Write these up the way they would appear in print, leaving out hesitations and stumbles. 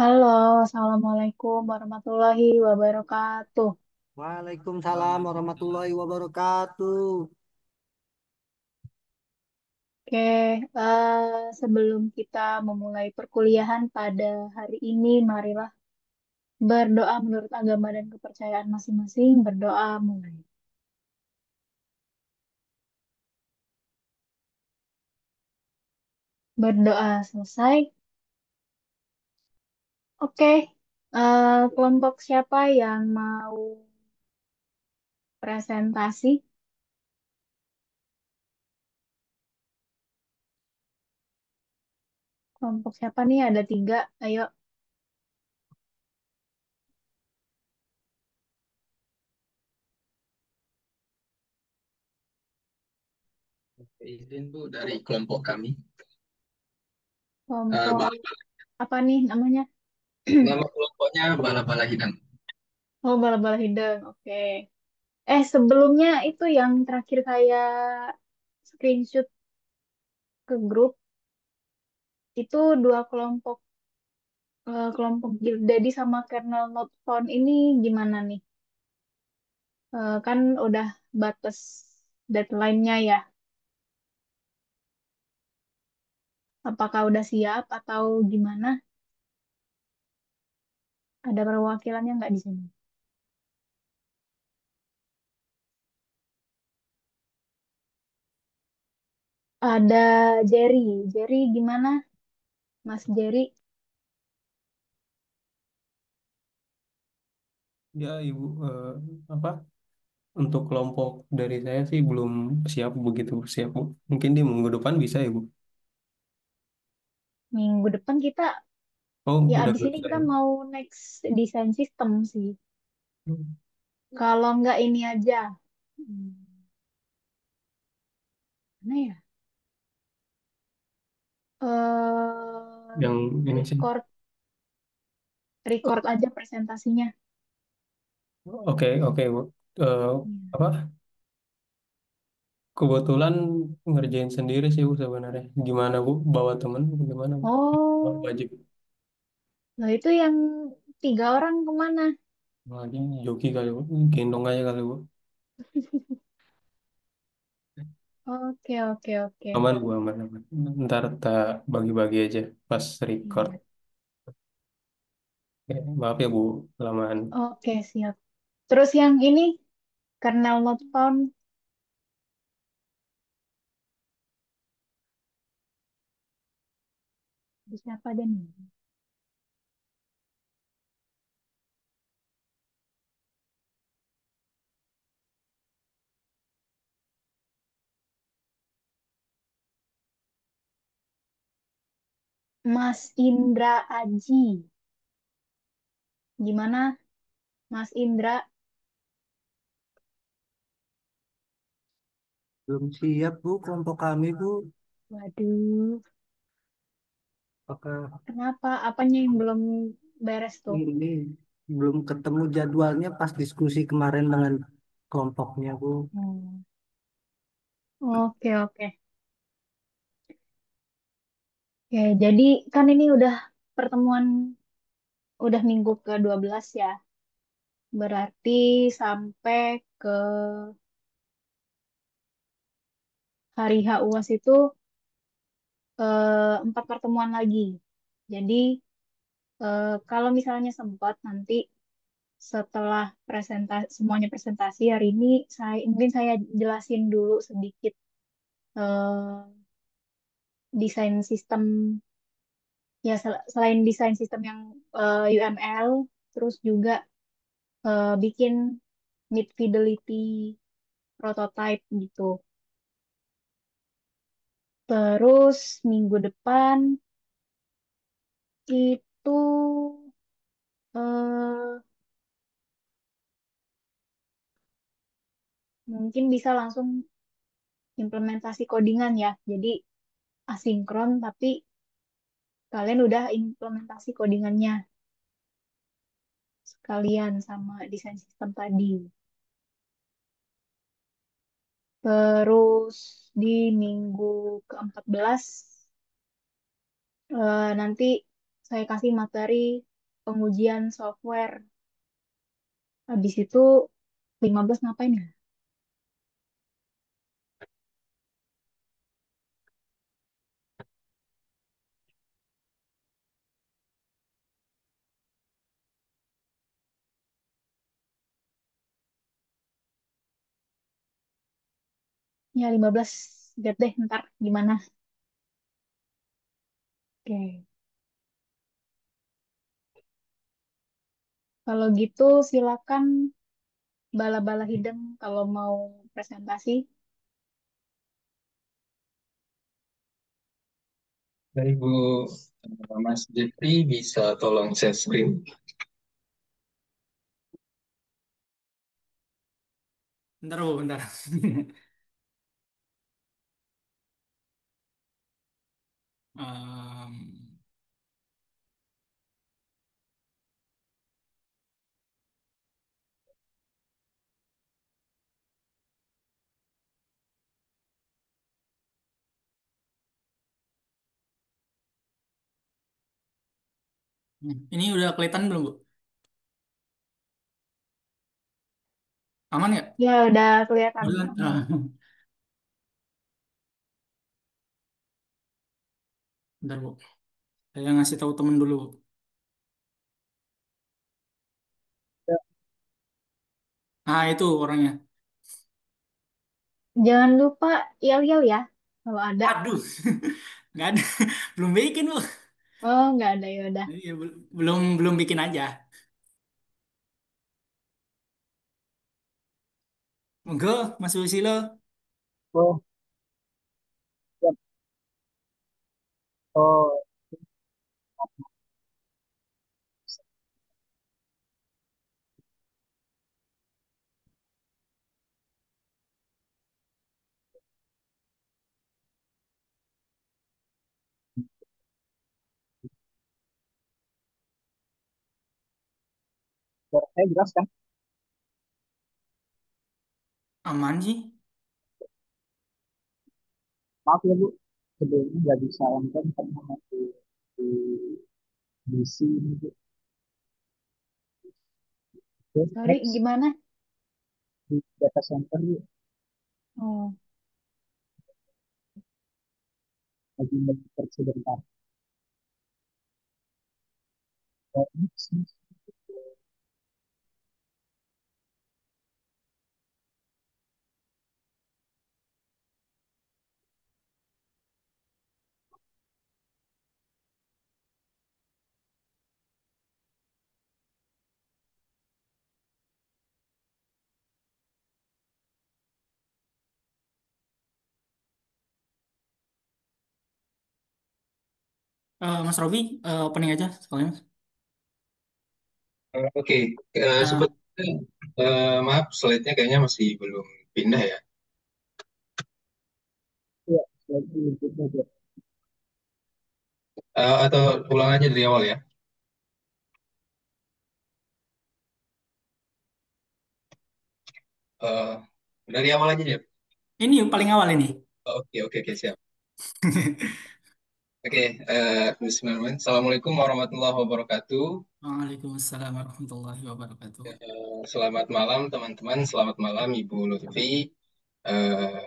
Halo, Assalamualaikum warahmatullahi wabarakatuh. Waalaikumsalam warahmatullahi wabarakatuh. Oke, sebelum kita memulai perkuliahan pada hari ini, marilah berdoa menurut agama dan kepercayaan masing-masing. Berdoa mulai. Berdoa selesai. Oke, kelompok siapa yang mau presentasi? Kelompok siapa nih? Ada tiga. Ayo, Izin Bu dari kelompok kami. Eh, kelompok bal- apa nih namanya? Nama kelompoknya Bala-Bala Hidang. Oh, bala-bala hideng. Oke. Sebelumnya itu yang terakhir saya screenshot ke grup itu dua kelompok kelompok Guild Daddy sama kernel not found ini gimana nih? Kan udah batas deadline-nya ya. Apakah udah siap atau gimana? Ada perwakilannya nggak di sini? Ada Jerry. Jerry gimana? Mas Jerry? Ya, Ibu, apa untuk kelompok dari saya sih belum siap begitu siap, Bu. Mungkin di minggu depan bisa, Ibu. Minggu depan kita, Oh, ya udah abis ini selesai. kita mau next desain system sih. Hmm. Kalau nggak ini aja. Hmm, Mana ya? Yang ini sih. Record record aja presentasinya. Oke, oke, Bu. Eh, Iya. apa? Kebetulan ngerjain sendiri sih, Bu, sebenarnya. Gimana, Bu? Bawa temen gimana, Bu? Oh, Oh, wajib. nah itu yang tiga orang kemana? Lagi joki kali, Bu. Gendong aja kali, Bu. Oke, oke, oke. Aman, Bu, aman, aman. Ntar tak bagi-bagi aja pas record. Iya. Oke, maaf ya, Bu. Kelamaan. Oke, siap. Terus yang ini, kernel not found, di siapa aja nih? Mas Indra Aji. Gimana, Mas Indra? Belum siap Bu kelompok kami Bu. Waduh, Apakah kenapa? Apanya yang belum beres tuh? ini belum ketemu jadwalnya pas diskusi kemarin dengan kelompoknya Bu. Hmm. Oke, oke. Oke, jadi kan ini udah pertemuan, udah minggu ke-12 ya. Berarti sampai ke hari H UAS itu empat pertemuan lagi. Jadi kalau misalnya sempat nanti setelah semuanya presentasi hari ini, mungkin saya jelasin dulu sedikit eh, desain sistem ya selain desain sistem yang UML, terus juga bikin mid fidelity prototype gitu. Terus minggu depan itu eh, mungkin bisa langsung implementasi codingan ya. Jadi asinkron tapi kalian udah implementasi codingannya sekalian sama desain sistem tadi. Terus di minggu ke-14 nanti saya kasih materi pengujian software. Habis itu 15 ngapain ya? Ya 15 lihat deh ntar gimana. Oke. Kalau gitu silakan bala-bala hideng kalau mau presentasi. Dari Bu Mas Jeffrey bisa tolong share screen. Bentar Bu, bentar. Em, ini udah kelihatan belum Bu? Aman nggak? Ya udah kelihatan Udah kan? aman. Bentar Bu, saya ngasih tahu temen dulu Bu. Ah itu orangnya. Jangan lupa yel-yel ya kalau ada. Aduh, nggak ada. Belum bikin Bu. Oh, nggak ada ya udah. Iya, belum belum bikin aja. Monggo, Mas Susilo. Oh, siap. Oh, suara saya jelas kan? Aman sih. Maaf ya Bu, sebelumnya nggak bisa nonton karena masih di misi ini Bu. Oke, Sorry, next gimana? di data center Bu, Oh, lagi monitor sebentar. Oh, next. Mas Robi, opening aja soalnya Mas. Oke, Nah, sebetulnya maaf slide-nya kayaknya masih belum pindah ya. Iya, lagi YouTube aja. Atau ulang aja dari awal ya. Eh, dari awal aja ya. ini yang paling awal ini. Oke, oke, oke, siap. Oke, bismillahirrahmanirrahim. Assalamualaikum warahmatullahi wabarakatuh. Waalaikumsalam warahmatullahi wabarakatuh. Selamat malam teman-teman, selamat malam Ibu Lutfi. Eh,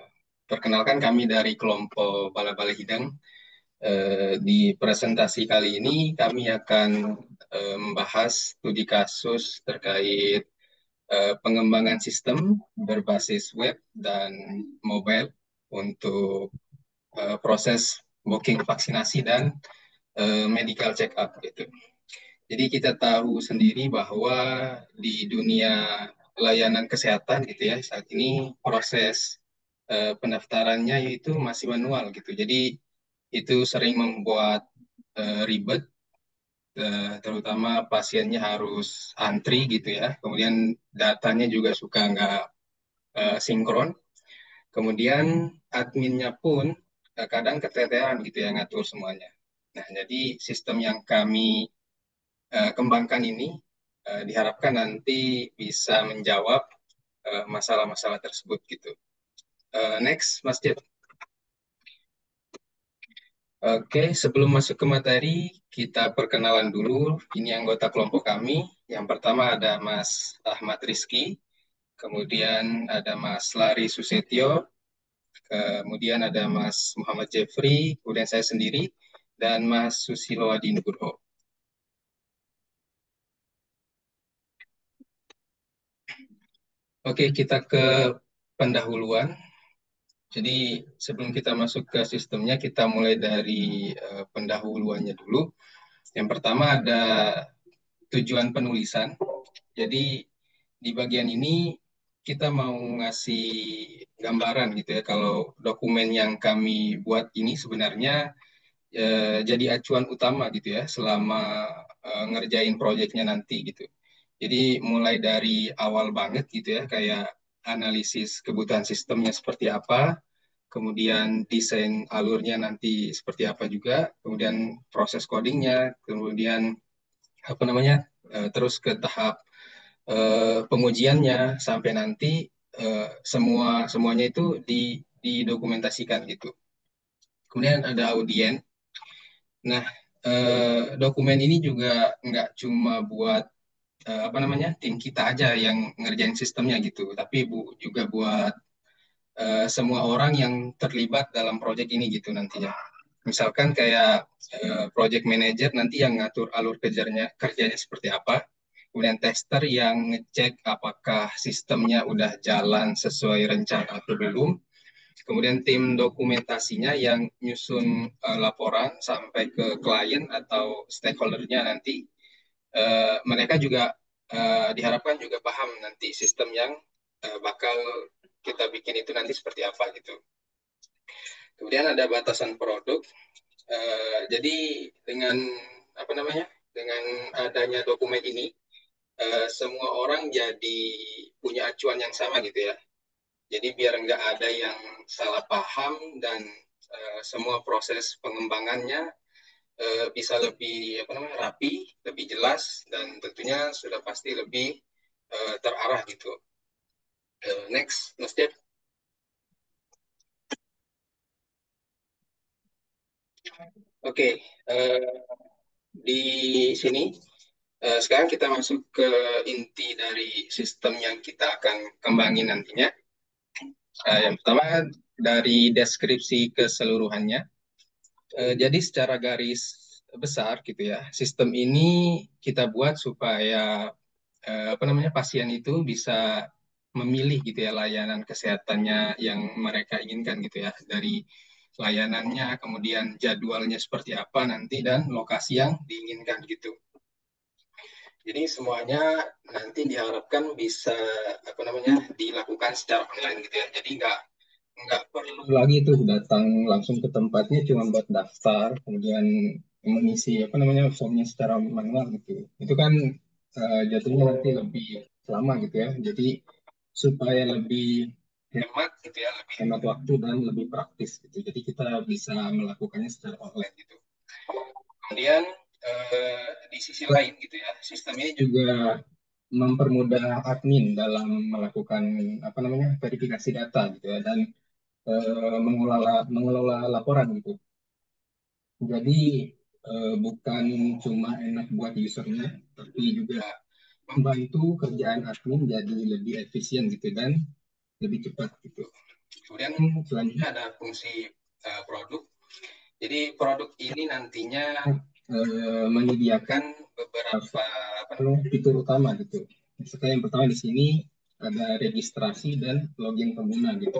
Perkenalkan kami dari kelompok Bala-Bala Hidang. Di presentasi kali ini kami akan membahas studi kasus terkait pengembangan sistem berbasis web dan mobile untuk proses booking vaksinasi dan medical check up gitu. Jadi kita tahu sendiri bahwa di dunia layanan kesehatan gitu ya saat ini proses pendaftarannya itu masih manual gitu. Jadi itu sering membuat ribet, terutama pasiennya harus antri gitu ya. Kemudian datanya juga suka nggak sinkron. Kemudian adminnya pun kadang keteteran gitu ya ngatur semuanya. Nah, jadi sistem yang kami kembangkan ini diharapkan nanti bisa menjawab masalah-masalah tersebut gitu. Next, Mas Jet. Oke, sebelum masuk ke materi, kita perkenalan dulu. Ini anggota kelompok kami. Yang pertama ada Mas Ahmad Rizky, kemudian ada Mas Lari Susetio, kemudian ada Mas Muhammad Jeffrey, kemudian saya sendiri, dan Mas Susilo Adi Nugroho. Oke, kita ke pendahuluan. Jadi sebelum kita masuk ke sistemnya, kita mulai dari pendahuluannya dulu. Yang pertama ada tujuan penulisan. Jadi di bagian ini kita mau ngasih gambaran gitu ya, kalau dokumen yang kami buat ini sebenarnya jadi acuan utama gitu ya selama ngerjain proyeknya nanti gitu. Jadi mulai dari awal banget gitu ya, kayak analisis kebutuhan sistemnya seperti apa, kemudian desain alurnya nanti seperti apa juga, kemudian proses codingnya, kemudian apa namanya, terus ke tahap pengujiannya sampai nanti semuanya itu didokumentasikan gitu. Kemudian ada audien. Nah, dokumen ini juga nggak cuma buat apa namanya tim kita aja yang ngerjain sistemnya gitu, tapi juga buat semua orang yang terlibat dalam proyek ini gitu nantinya. Misalkan kayak project manager nanti yang ngatur alur kerjanya seperti apa, kemudian tester yang ngecek apakah sistemnya udah jalan sesuai rencana atau belum, kemudian tim dokumentasinya yang nyusun laporan sampai ke klien atau stakeholdernya nanti. Mereka juga diharapkan juga paham nanti sistem yang bakal kita bikin itu nanti seperti apa gitu. Kemudian ada batasan produk. Jadi dengan apa namanya? Dengan adanya dokumen ini, semua orang jadi punya acuan yang sama gitu ya. Jadi biar nggak ada yang salah paham dan semua proses pengembangannya bisa lebih apa namanya rapi, lebih jelas dan tentunya sudah pasti lebih terarah gitu. Next, Mas Jeff. Oke, di sini sekarang kita masuk ke inti dari sistem yang kita akan kembangin nantinya. Yang pertama dari deskripsi keseluruhannya. Jadi secara garis besar gitu ya, sistem ini kita buat supaya apa namanya pasien itu bisa memilih gitu ya layanan kesehatannya yang mereka inginkan gitu ya, dari layanannya, kemudian jadwalnya seperti apa nanti dan lokasi yang diinginkan gitu. Jadi semuanya nanti diharapkan bisa apa namanya dilakukan secara online gitu ya. Jadi nggak perlu lagi tuh datang langsung ke tempatnya cuma buat daftar, kemudian mengisi apa namanya formnya secara manual gitu. Itu kan jatuhnya nanti lebih lama gitu ya. Jadi supaya lebih hemat gitu ya, lebih hemat waktu dan lebih praktis gitu. Jadi kita bisa melakukannya secara online gitu. Kemudian di sisi lain gitu ya, sistem ini juga mempermudah admin dalam melakukan apa namanya verifikasi data gitu ya dan mengelola laporan gitu. Jadi bukan cuma enak buat usernya, tapi juga membantu kerjaan admin jadi lebih efisien gitu dan lebih cepat gitu. Kemudian selanjutnya ada fungsi produk. Jadi produk ini nantinya menyediakan beberapa apa namanya fitur utama gitu. Misalnya yang pertama di sini ada registrasi dan login pengguna gitu.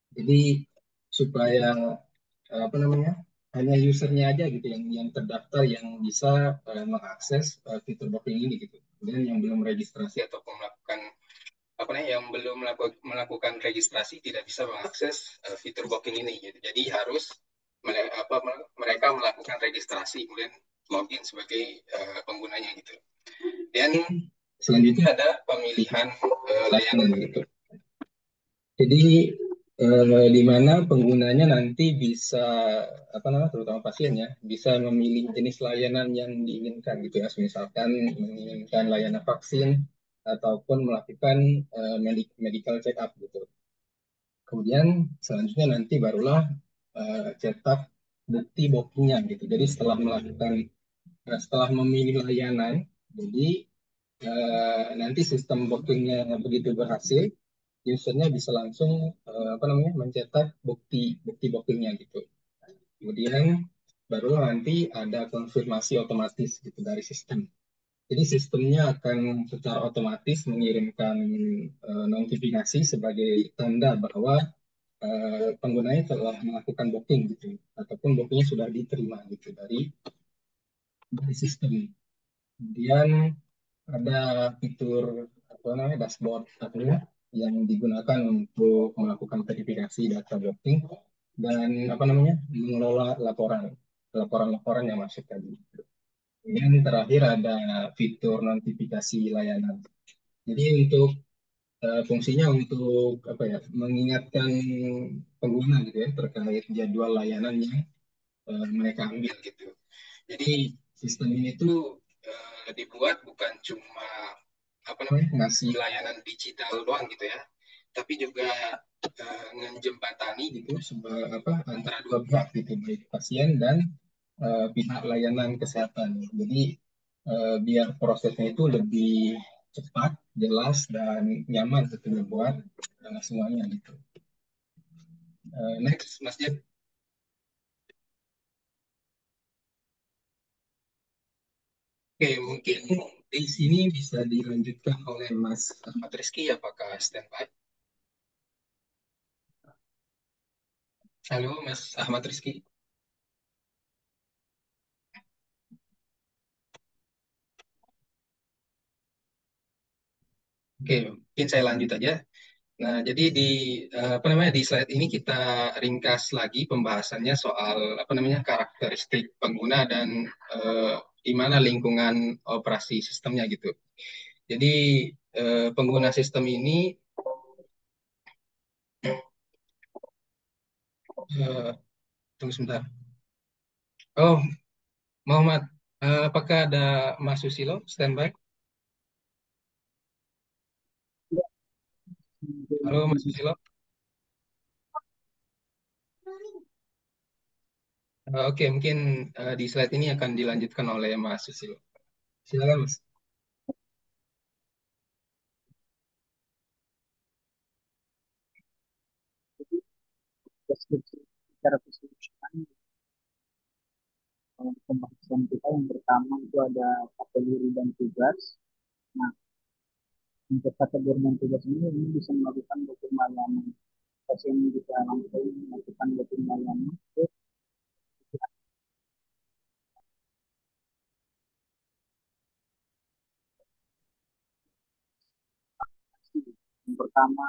Jadi supaya apa namanya hanya usernya aja gitu yang terdaftar yang bisa mengakses fitur booking ini gitu. Kemudian yang belum registrasi atau melakukan apa namanya yang belum melakukan registrasi tidak bisa mengakses fitur booking ini gitu. Jadi harus mereka melakukan registrasi kemudian login sebagai penggunanya gitu. Dan selanjutnya ada pemilihan layanan gitu. Jadi di mana penggunanya nanti bisa apa namanya terutama pasiennya bisa memilih jenis layanan yang diinginkan gitu ya. Misalkan menginginkan layanan vaksin ataupun melakukan medical check up gitu. Kemudian selanjutnya nanti barulah cetak bukti bookingnya gitu. Jadi setelah memilih layanan, jadi nanti sistem bookingnya begitu berhasil, usernya bisa langsung apa namanya mencetak bukti bukti bookingnya gitu. Kemudian baru nanti ada konfirmasi otomatis gitu dari sistem. Jadi sistemnya akan secara otomatis mengirimkan notifikasi sebagai tanda bahwa penggunanya telah melakukan booking gitu, ataupun bookingnya sudah diterima gitu dari sistem. Kemudian ada fitur apa namanya dashboard artinya yang digunakan untuk melakukan verifikasi data booking dan apa namanya mengelola laporan-laporan yang masuk tadi. Kemudian terakhir ada fitur notifikasi layanan. Jadi untuk fungsinya untuk apa ya mengingatkan pengguna gitu ya terkait jadwal layanan yang mereka ambil gitu. Jadi sistem ini tuh dibuat bukan cuma apa namanya ngasih layanan digital doang gitu ya, tapi juga menjembatani gitu apa antara dua pihak gitu baik pasien dan pihak layanan kesehatan. Jadi biar prosesnya itu lebih cepat, jelas dan nyaman gitu buat semuanya gitu. Next, Mas Jet. Oke, mungkin di sini bisa dilanjutkan oleh Mas Ahmad Rizky, apakah standby? Halo, Mas Ahmad Rizky. Oke, mungkin saya lanjut aja. Nah, jadi di apa namanya di slide ini kita ringkas lagi pembahasannya soal apa namanya karakteristik pengguna dan eh, di mana lingkungan operasi sistemnya gitu. Jadi pengguna sistem ini eh, tunggu sebentar. Oh, Muhammad, apakah ada Mas Susilo standby? Halo, Mas Susilo. Oke, mungkin di slide ini akan dilanjutkan oleh Mas Susilo. Silakan, Mas. Deskripsi secara keseluruhan pembahasan kita yang pertama itu ada kategori dan tugas. Nah, untuk kategori dan tugas ini bisa melakukan booking layanan. Pasien bisa langsung melakukan booking layanan. Terus yang pertama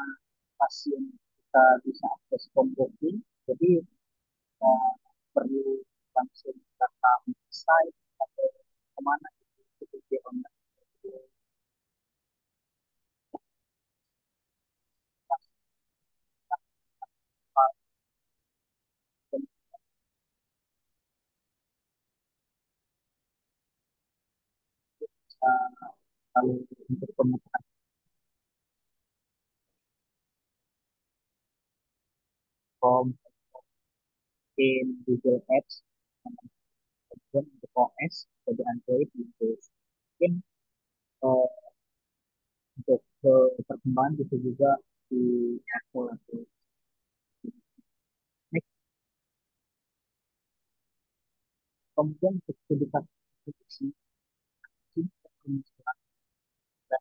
pasien kita bisa akses home booking. Jadi eh, perlu langsung datang ke site atau kemana itu di online. Dan bisa lalu untuk pemetaan form in Google Apps, kemudian untuk OS jadi Android Windows. Mungkin eh, untuk perkembangan bisa juga di Apple atau di Mac. Kemudian untuk sertifikat produksi dan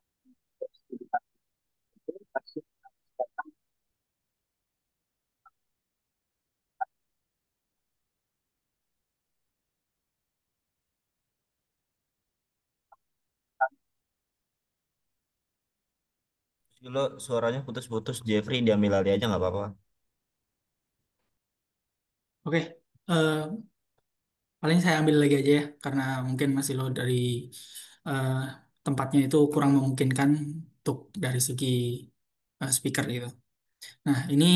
sertifikat itu pasti datang Dulu suaranya putus-putus. Jeffrey diambil alih aja nggak apa-apa. Oke, eh, paling saya ambil lagi aja ya, karena mungkin masih lo dari eh, tempatnya itu kurang memungkinkan untuk dari segi speaker gitu. Nah, ini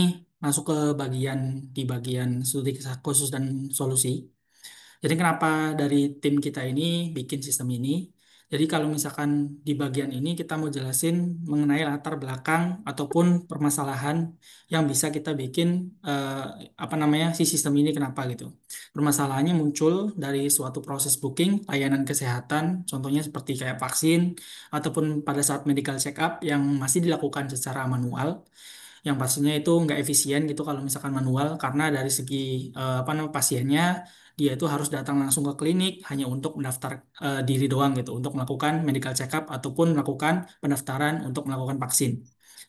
masuk ke di bagian studi kisah khusus dan solusi. Jadi kenapa dari tim kita ini bikin sistem ini? Jadi kalau misalkan di bagian ini kita mau jelasin mengenai latar belakang ataupun permasalahan yang bisa kita bikin apa namanya si sistem ini kenapa gitu. Permasalahannya muncul dari suatu proses booking layanan kesehatan, contohnya seperti kayak vaksin ataupun pada saat medical check up yang masih dilakukan secara manual yang pastinya itu nggak efisien gitu kalau misalkan manual karena dari segi apa namanya pasiennya dia itu harus datang langsung ke klinik hanya untuk mendaftar diri doang gitu untuk melakukan medical check up ataupun melakukan pendaftaran untuk melakukan vaksin.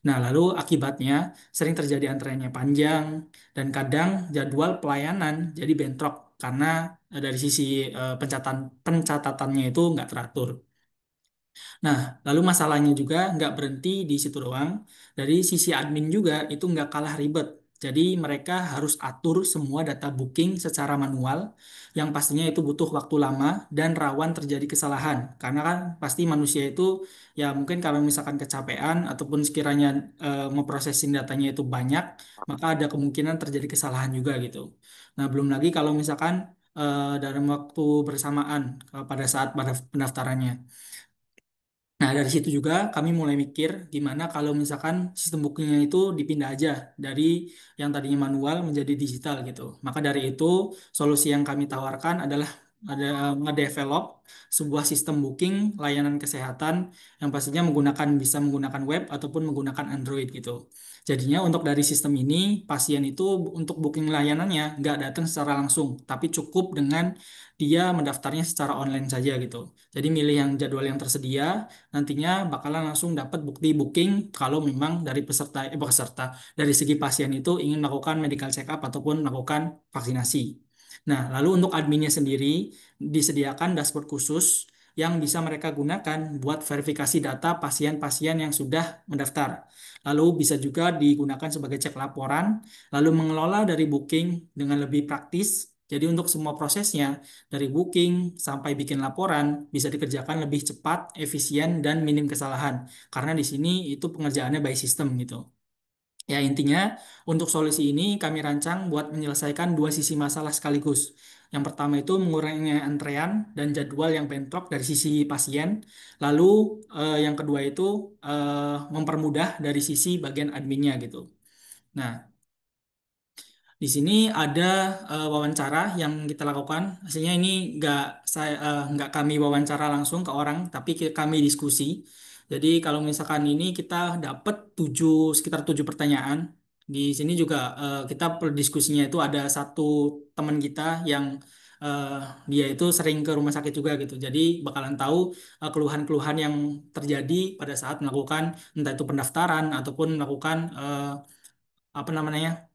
Nah, lalu akibatnya sering terjadi antreannya panjang dan kadang jadwal pelayanan jadi bentrok karena dari sisi pencatatannya itu nggak teratur. Nah, lalu masalahnya juga nggak berhenti di situ doang. Dari sisi admin juga itu nggak kalah ribet. Jadi mereka harus atur semua data booking secara manual, yang pastinya itu butuh waktu lama dan rawan terjadi kesalahan. Karena kan pasti manusia itu ya mungkin kalau misalkan kecapean ataupun sekiranya memprosesing datanya itu banyak, maka ada kemungkinan terjadi kesalahan juga gitu. Nah, belum lagi kalau misalkan dalam waktu bersamaan pada saat pada pendaftarannya. Nah, dari situ juga kami mulai mikir gimana kalau misalkan sistem bookingnya itu dipindah aja dari yang tadinya manual menjadi digital gitu. Maka dari itu, solusi yang kami tawarkan adalah ada ngedevelop sebuah sistem booking layanan kesehatan yang pastinya bisa menggunakan web ataupun menggunakan Android gitu. Jadinya untuk dari sistem ini, pasien itu untuk booking layanannya nggak datang secara langsung, tapi cukup dengan dia mendaftarnya secara online saja gitu. Jadi milih yang jadwal yang tersedia nantinya bakalan langsung dapat bukti booking kalau memang dari peserta dari segi pasien itu ingin melakukan medical check up ataupun melakukan vaksinasi. Nah, lalu untuk adminnya sendiri disediakan dashboard khusus yang bisa mereka gunakan buat verifikasi data pasien-pasien yang sudah mendaftar. Lalu bisa juga digunakan sebagai cek laporan, lalu mengelola dari booking dengan lebih praktis. Jadi untuk semua prosesnya dari booking sampai bikin laporan bisa dikerjakan lebih cepat, efisien, dan minim kesalahan. Karena di sini itu pengerjaannya by system gitu. Ya intinya untuk solusi ini kami rancang buat menyelesaikan dua sisi masalah sekaligus. Yang pertama itu mengurangi antrean dan jadwal yang bentrok dari sisi pasien. Lalu yang kedua itu mempermudah dari sisi bagian adminnya gitu. Nah, di sini ada wawancara yang kita lakukan. Hasilnya ini nggak kami wawancara langsung ke orang, tapi kami diskusi. Jadi kalau misalkan ini kita dapat sekitar 7 pertanyaan. Di sini juga kita diskusinya itu ada satu teman kita yang eh, dia itu sering ke rumah sakit juga gitu. Jadi bakalan tahu keluhan-keluhan yang terjadi pada saat melakukan entah itu pendaftaran ataupun melakukan apa namanya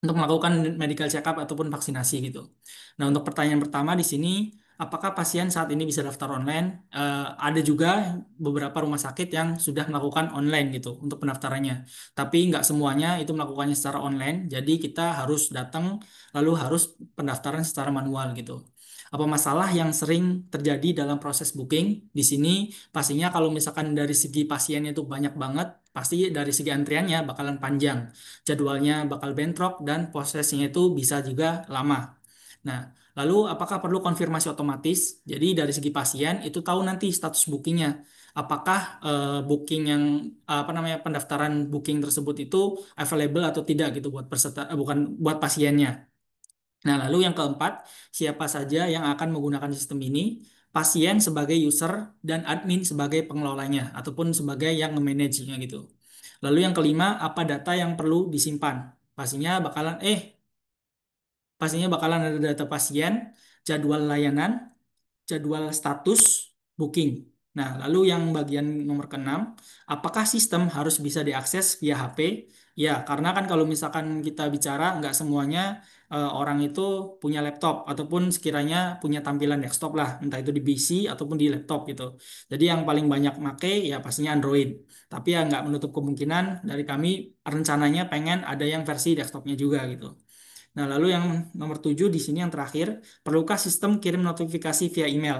untuk melakukan medical check up ataupun vaksinasi gitu. Nah, untuk pertanyaan pertama di sini, apakah pasien saat ini bisa daftar online? Ada juga beberapa rumah sakit yang sudah melakukan online gitu untuk pendaftarannya. Tapi nggak semuanya itu melakukannya secara online, jadi kita harus datang lalu harus pendaftaran secara manual gitu. Apa masalah yang sering terjadi dalam proses booking? Di sini pastinya kalau misalkan dari segi pasiennya itu banyak banget, pasti dari segi antriannya bakalan panjang jadwalnya bakal bentrok dan prosesnya itu bisa juga lama. Nah, lalu apakah perlu konfirmasi otomatis? Jadi dari segi pasien itu tahu nanti status bookingnya. Apakah booking yang apa namanya pendaftaran booking tersebut itu available atau tidak gitu buat peserta bukan buat pasiennya. Nah, lalu yang keempat, siapa saja yang akan menggunakan sistem ini? Pasien sebagai user dan admin sebagai pengelolanya ataupun sebagai yang memanagenya gitu. Lalu yang kelima, apa data yang perlu disimpan? Pastinya bakalan pastinya bakalan ada data pasien, jadwal layanan, jadwal status booking. Nah, lalu yang bagian nomor keenam, apakah sistem harus bisa diakses via HP? Ya, karena kan kalau misalkan kita bicara, nggak semuanya orang itu punya laptop ataupun sekiranya punya tampilan desktop lah, entah itu di PC ataupun di laptop gitu. Jadi yang paling banyak make ya pastinya Android. Tapi ya nggak menutup kemungkinan dari kami rencananya pengen ada yang versi desktopnya juga gitu. Nah, lalu yang nomor 7 di sini yang terakhir, perlukah sistem kirim notifikasi via email?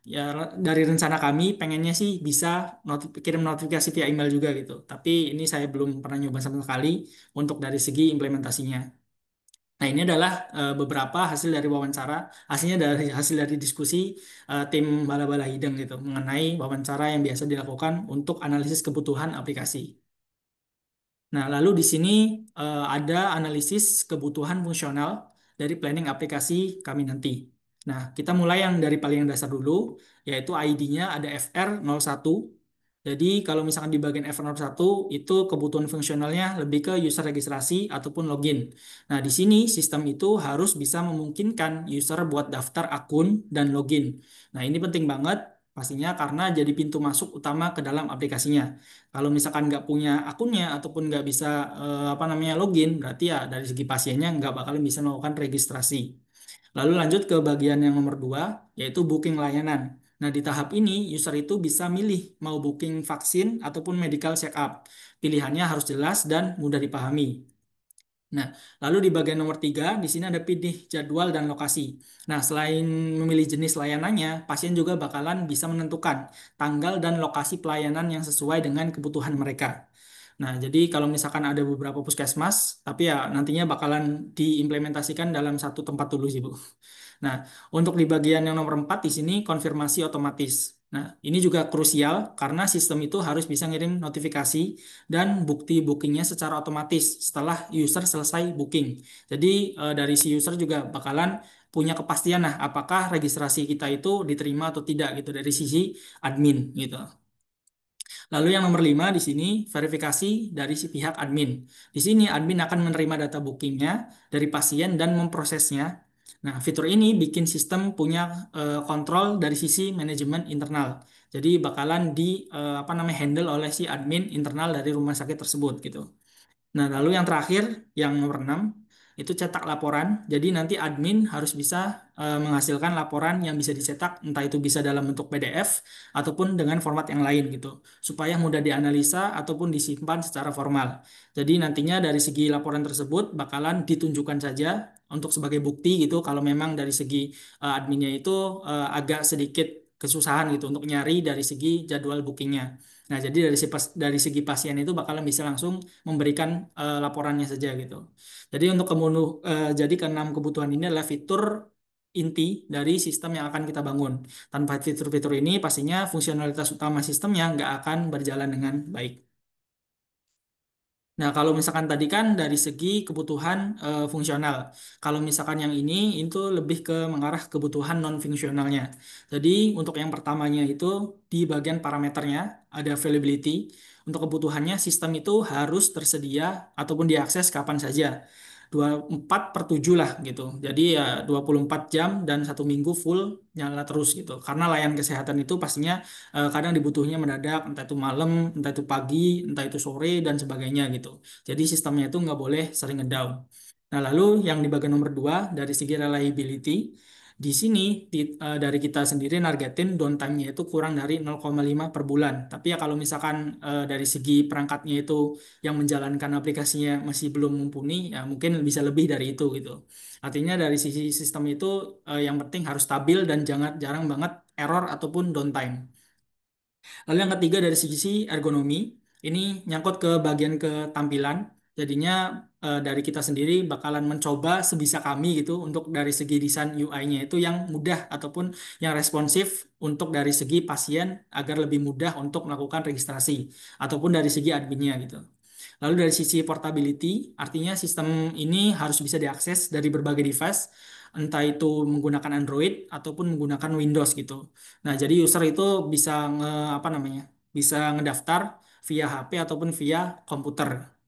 Ya, dari rencana kami pengennya sih bisa kirim notifikasi via email juga gitu. Tapi ini saya belum pernah nyoba sama sekali untuk dari segi implementasinya. Nah, ini adalah beberapa hasil dari wawancara, hasilnya dari hasil dari diskusi tim Bala-Bala Hideng gitu mengenai wawancara yang biasa dilakukan untuk analisis kebutuhan aplikasi. Nah, lalu di sini ada analisis kebutuhan fungsional dari planning aplikasi kami nanti. Nah, kita mulai yang dari paling yang dasar dulu, yaitu ID-nya ada FR01. Jadi, kalau misalkan di bagian FR01 itu kebutuhan fungsionalnya lebih ke user registrasi ataupun login. Nah, di sini sistem itu harus bisa memungkinkan user buat daftar akun dan login. Nah, ini penting banget pastinya karena jadi pintu masuk utama ke dalam aplikasinya. Kalau misalkan nggak punya akunnya ataupun nggak bisa apa namanya login, berarti ya dari segi pasiennya nggak bakalan bisa melakukan registrasi. Lalu lanjut ke bagian yang nomor dua, yaitu booking layanan. Nah, di tahap ini user itu bisa milih mau booking vaksin ataupun medical check up. Pilihannya harus jelas dan mudah dipahami. Nah, lalu di bagian nomor tiga, di sini ada pilih jadwal dan lokasi. Nah, selain memilih jenis layanannya, pasien juga bakalan bisa menentukan tanggal dan lokasi pelayanan yang sesuai dengan kebutuhan mereka. Nah, jadi kalau misalkan ada beberapa puskesmas, tapi ya nantinya bakalan diimplementasikan dalam satu tempat dulu sih, Bu. Nah, untuk di bagian yang nomor 4 di sini konfirmasi otomatis. Nah, ini juga krusial karena sistem itu harus bisa ngirim notifikasi dan bukti bookingnya secara otomatis setelah user selesai booking. Jadi dari si user juga bakalan punya kepastian nah apakah registrasi kita itu diterima atau tidak gitu dari sisi admin gitu. Lalu yang nomor 5 di sini verifikasi dari si pihak admin. Di sini admin akan menerima data bookingnya dari pasien dan memprosesnya. Nah, fitur ini bikin sistem punya kontrol dari sisi manajemen internal. Jadi bakalan di apa namanya handle oleh si admin internal dari rumah sakit tersebut gitu. Nah, lalu yang terakhir, yang nomor 6 itu cetak laporan. Jadi nanti admin harus bisa menghasilkan laporan yang bisa dicetak, entah itu bisa dalam bentuk PDF ataupun dengan format yang lain gitu, supaya mudah dianalisa ataupun disimpan secara formal. Jadi nantinya dari segi laporan tersebut bakalan ditunjukkan saja untuk sebagai bukti gitu, kalau memang dari segi adminnya itu agak sedikit kesusahan gitu untuk nyari dari segi jadwal bookingnya. Nah, jadi dari segi pasien itu bakalan bisa langsung memberikan laporannya saja gitu. Jadi untuk jadi keenam kebutuhan ini adalah fitur inti dari sistem yang akan kita bangun. Tanpa fitur-fitur ini pastinya fungsionalitas utama sistemnya nggak akan berjalan dengan baik. Nah, kalau misalkan tadi kan dari segi kebutuhan fungsional. Kalau misalkan yang ini itu lebih ke mengarah kebutuhan non-fungsionalnya. Jadi untuk yang pertamanya itu di bagian parameternya ada availability. Untuk kebutuhannya sistem itu harus tersedia ataupun diakses kapan saja. 24/7 lah gitu. Jadi ya 24 jam dan 1 minggu full nyala terus gitu. Karena layanan kesehatan itu pastinya kadang dibutuhnya mendadak, entah itu malam, entah itu pagi, entah itu sore dan sebagainya gitu. Jadi sistemnya itu nggak boleh sering ngedown. Nah, lalu yang di bagian nomor 2 dari segi reliability, di sini dari kita sendiri nargetin downtime-nya itu kurang dari 0,5 per bulan. Tapi ya kalau misalkan dari segi perangkatnya itu yang menjalankan aplikasinya masih belum mumpuni, ya mungkin bisa lebih dari itu gitu. Artinya dari sisi sistem itu yang penting harus stabil dan jangan jarang banget error ataupun downtime. Lalu yang ketiga dari sisi ergonomi, ini nyangkut ke bagian ketampilan. Jadinya dari kita sendiri bakalan mencoba sebisa kami gitu untuk dari segi desain UI-nya itu yang mudah ataupun yang responsif untuk dari segi pasien agar lebih mudah untuk melakukan registrasi ataupun dari segi adminnya gitu. Lalu dari sisi portability, artinya sistem ini harus bisa diakses dari berbagai device, entah itu menggunakan Android ataupun menggunakan Windows gitu. Nah, jadi user itu bisa apa namanya? Bisa ngedaftar via HP ataupun via komputer.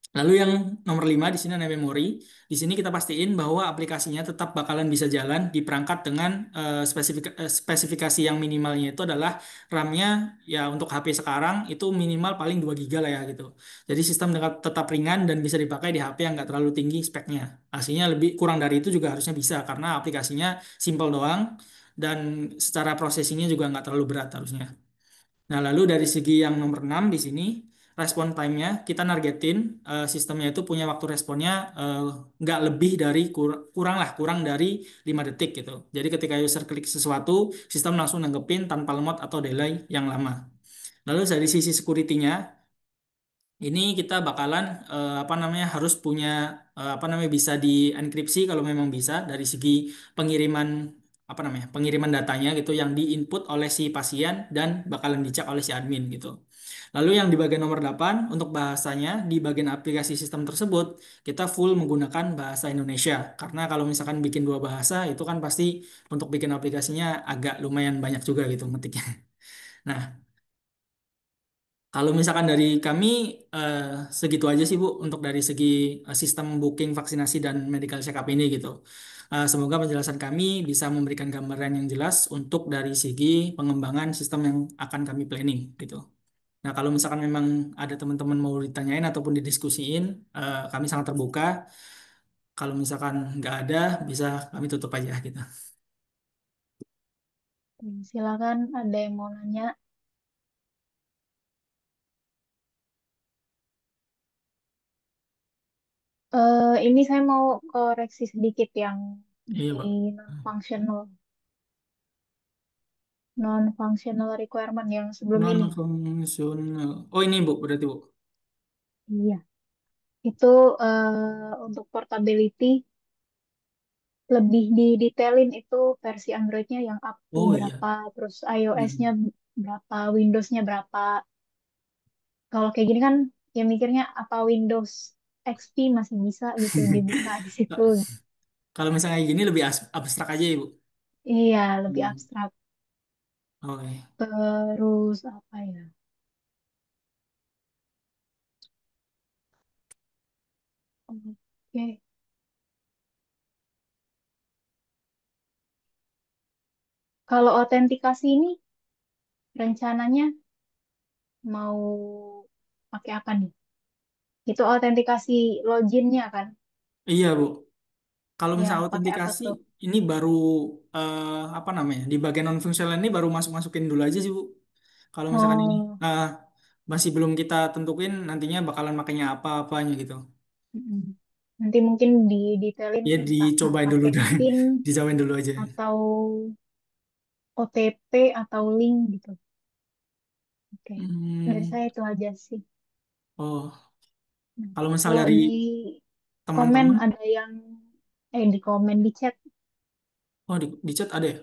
Lalu yang nomor 5 di sini ada memori. Di sini kita pastiin bahwa aplikasinya tetap bakalan bisa jalan di perangkat dengan spesifikasi yang minimalnya itu adalah RAM-nya ya untuk HP sekarang itu minimal paling 2 GB lah ya gitu. Jadi sistem tetap ringan dan bisa dipakai di HP yang nggak terlalu tinggi speknya. Aslinya lebih kurang dari itu juga harusnya bisa karena aplikasinya simple doang dan secara prosesinya juga nggak terlalu berat harusnya. Nah, lalu dari segi yang nomor 6 di sini, respon time-nya kita nargetin sistemnya itu punya waktu responnya nggak lebih dari kurang dari 5 detik gitu. Jadi ketika user klik sesuatu, sistem langsung nanggepin tanpa lemot atau delay yang lama. Lalu dari sisi security-nya, ini kita bakalan apa namanya harus punya apa namanya bisa dienkripsi kalau memang bisa dari segi pengiriman apa namanya pengiriman datanya gitu yang diinput oleh si pasien dan bakalan dicek oleh si admin gitu. Lalu yang di bagian nomor 8 untuk bahasanya di bagian aplikasi sistem tersebut kita full menggunakan bahasa Indonesia karena kalau misalkan bikin dua bahasa itu kan pasti untuk bikin aplikasinya agak lumayan banyak juga gitu ngetiknya. Nah, kalau misalkan dari kami eh, segitu aja sih Bu untuk dari segi sistem booking vaksinasi dan medical check up ini gitu. Semoga penjelasan kami bisa memberikan gambaran yang jelas untuk dari segi pengembangan sistem yang akan kami planning gitu. Nah, kalau misalkan memang ada teman-teman mau ditanyain ataupun didiskusiin, kami sangat terbuka. Kalau misalkan nggak ada, bisa kami tutup aja gitu. Silakan ada yang mau nanya. Ini saya mau koreksi sedikit yang Iya, di Pak. non-functional, non-functional requirement yang sebelum ini. Non-fungsional. Oh, ini Bu, berarti Bu. Iya, itu untuk portability lebih didetailin itu versi Android-nya yang up to Oh iya. berapa, terus Hmm. iOS-nya berapa, Windows-nya berapa. Kalau kayak gini kan ya mikirnya apa Windows XP masih bisa gitu dibuka di situ. Kalau misalnya kayak gini lebih abstrak aja ya, Bu. Iya, lebih Hmm. abstrak. Oke. Terus apa ya? Oke. Kalau autentikasi ini rencananya mau pakai apa nih? Itu autentikasi loginnya kan? Iya, Bu. Kalau Yang misalnya pakai apa autentikasi tuh? ini baru apa namanya? Di bagian non fungsional ini baru masuk-masukin dulu aja sih, Bu. Kalau misalkan ini Oh, masih belum kita tentuin nantinya bakalan makainya apa-apanya gitu. mm-mm. Nanti mungkin didetailin Ya entahkah dicobain dulu pakai dah. PIN Dicobain dulu aja. atau OTP atau link gitu. Oke. Dari Hmm, saya itu aja sih. oh, Nah, kalau misal kalau dari di komen teman-teman, ada yang di komen di chat. oh di chat ada ya?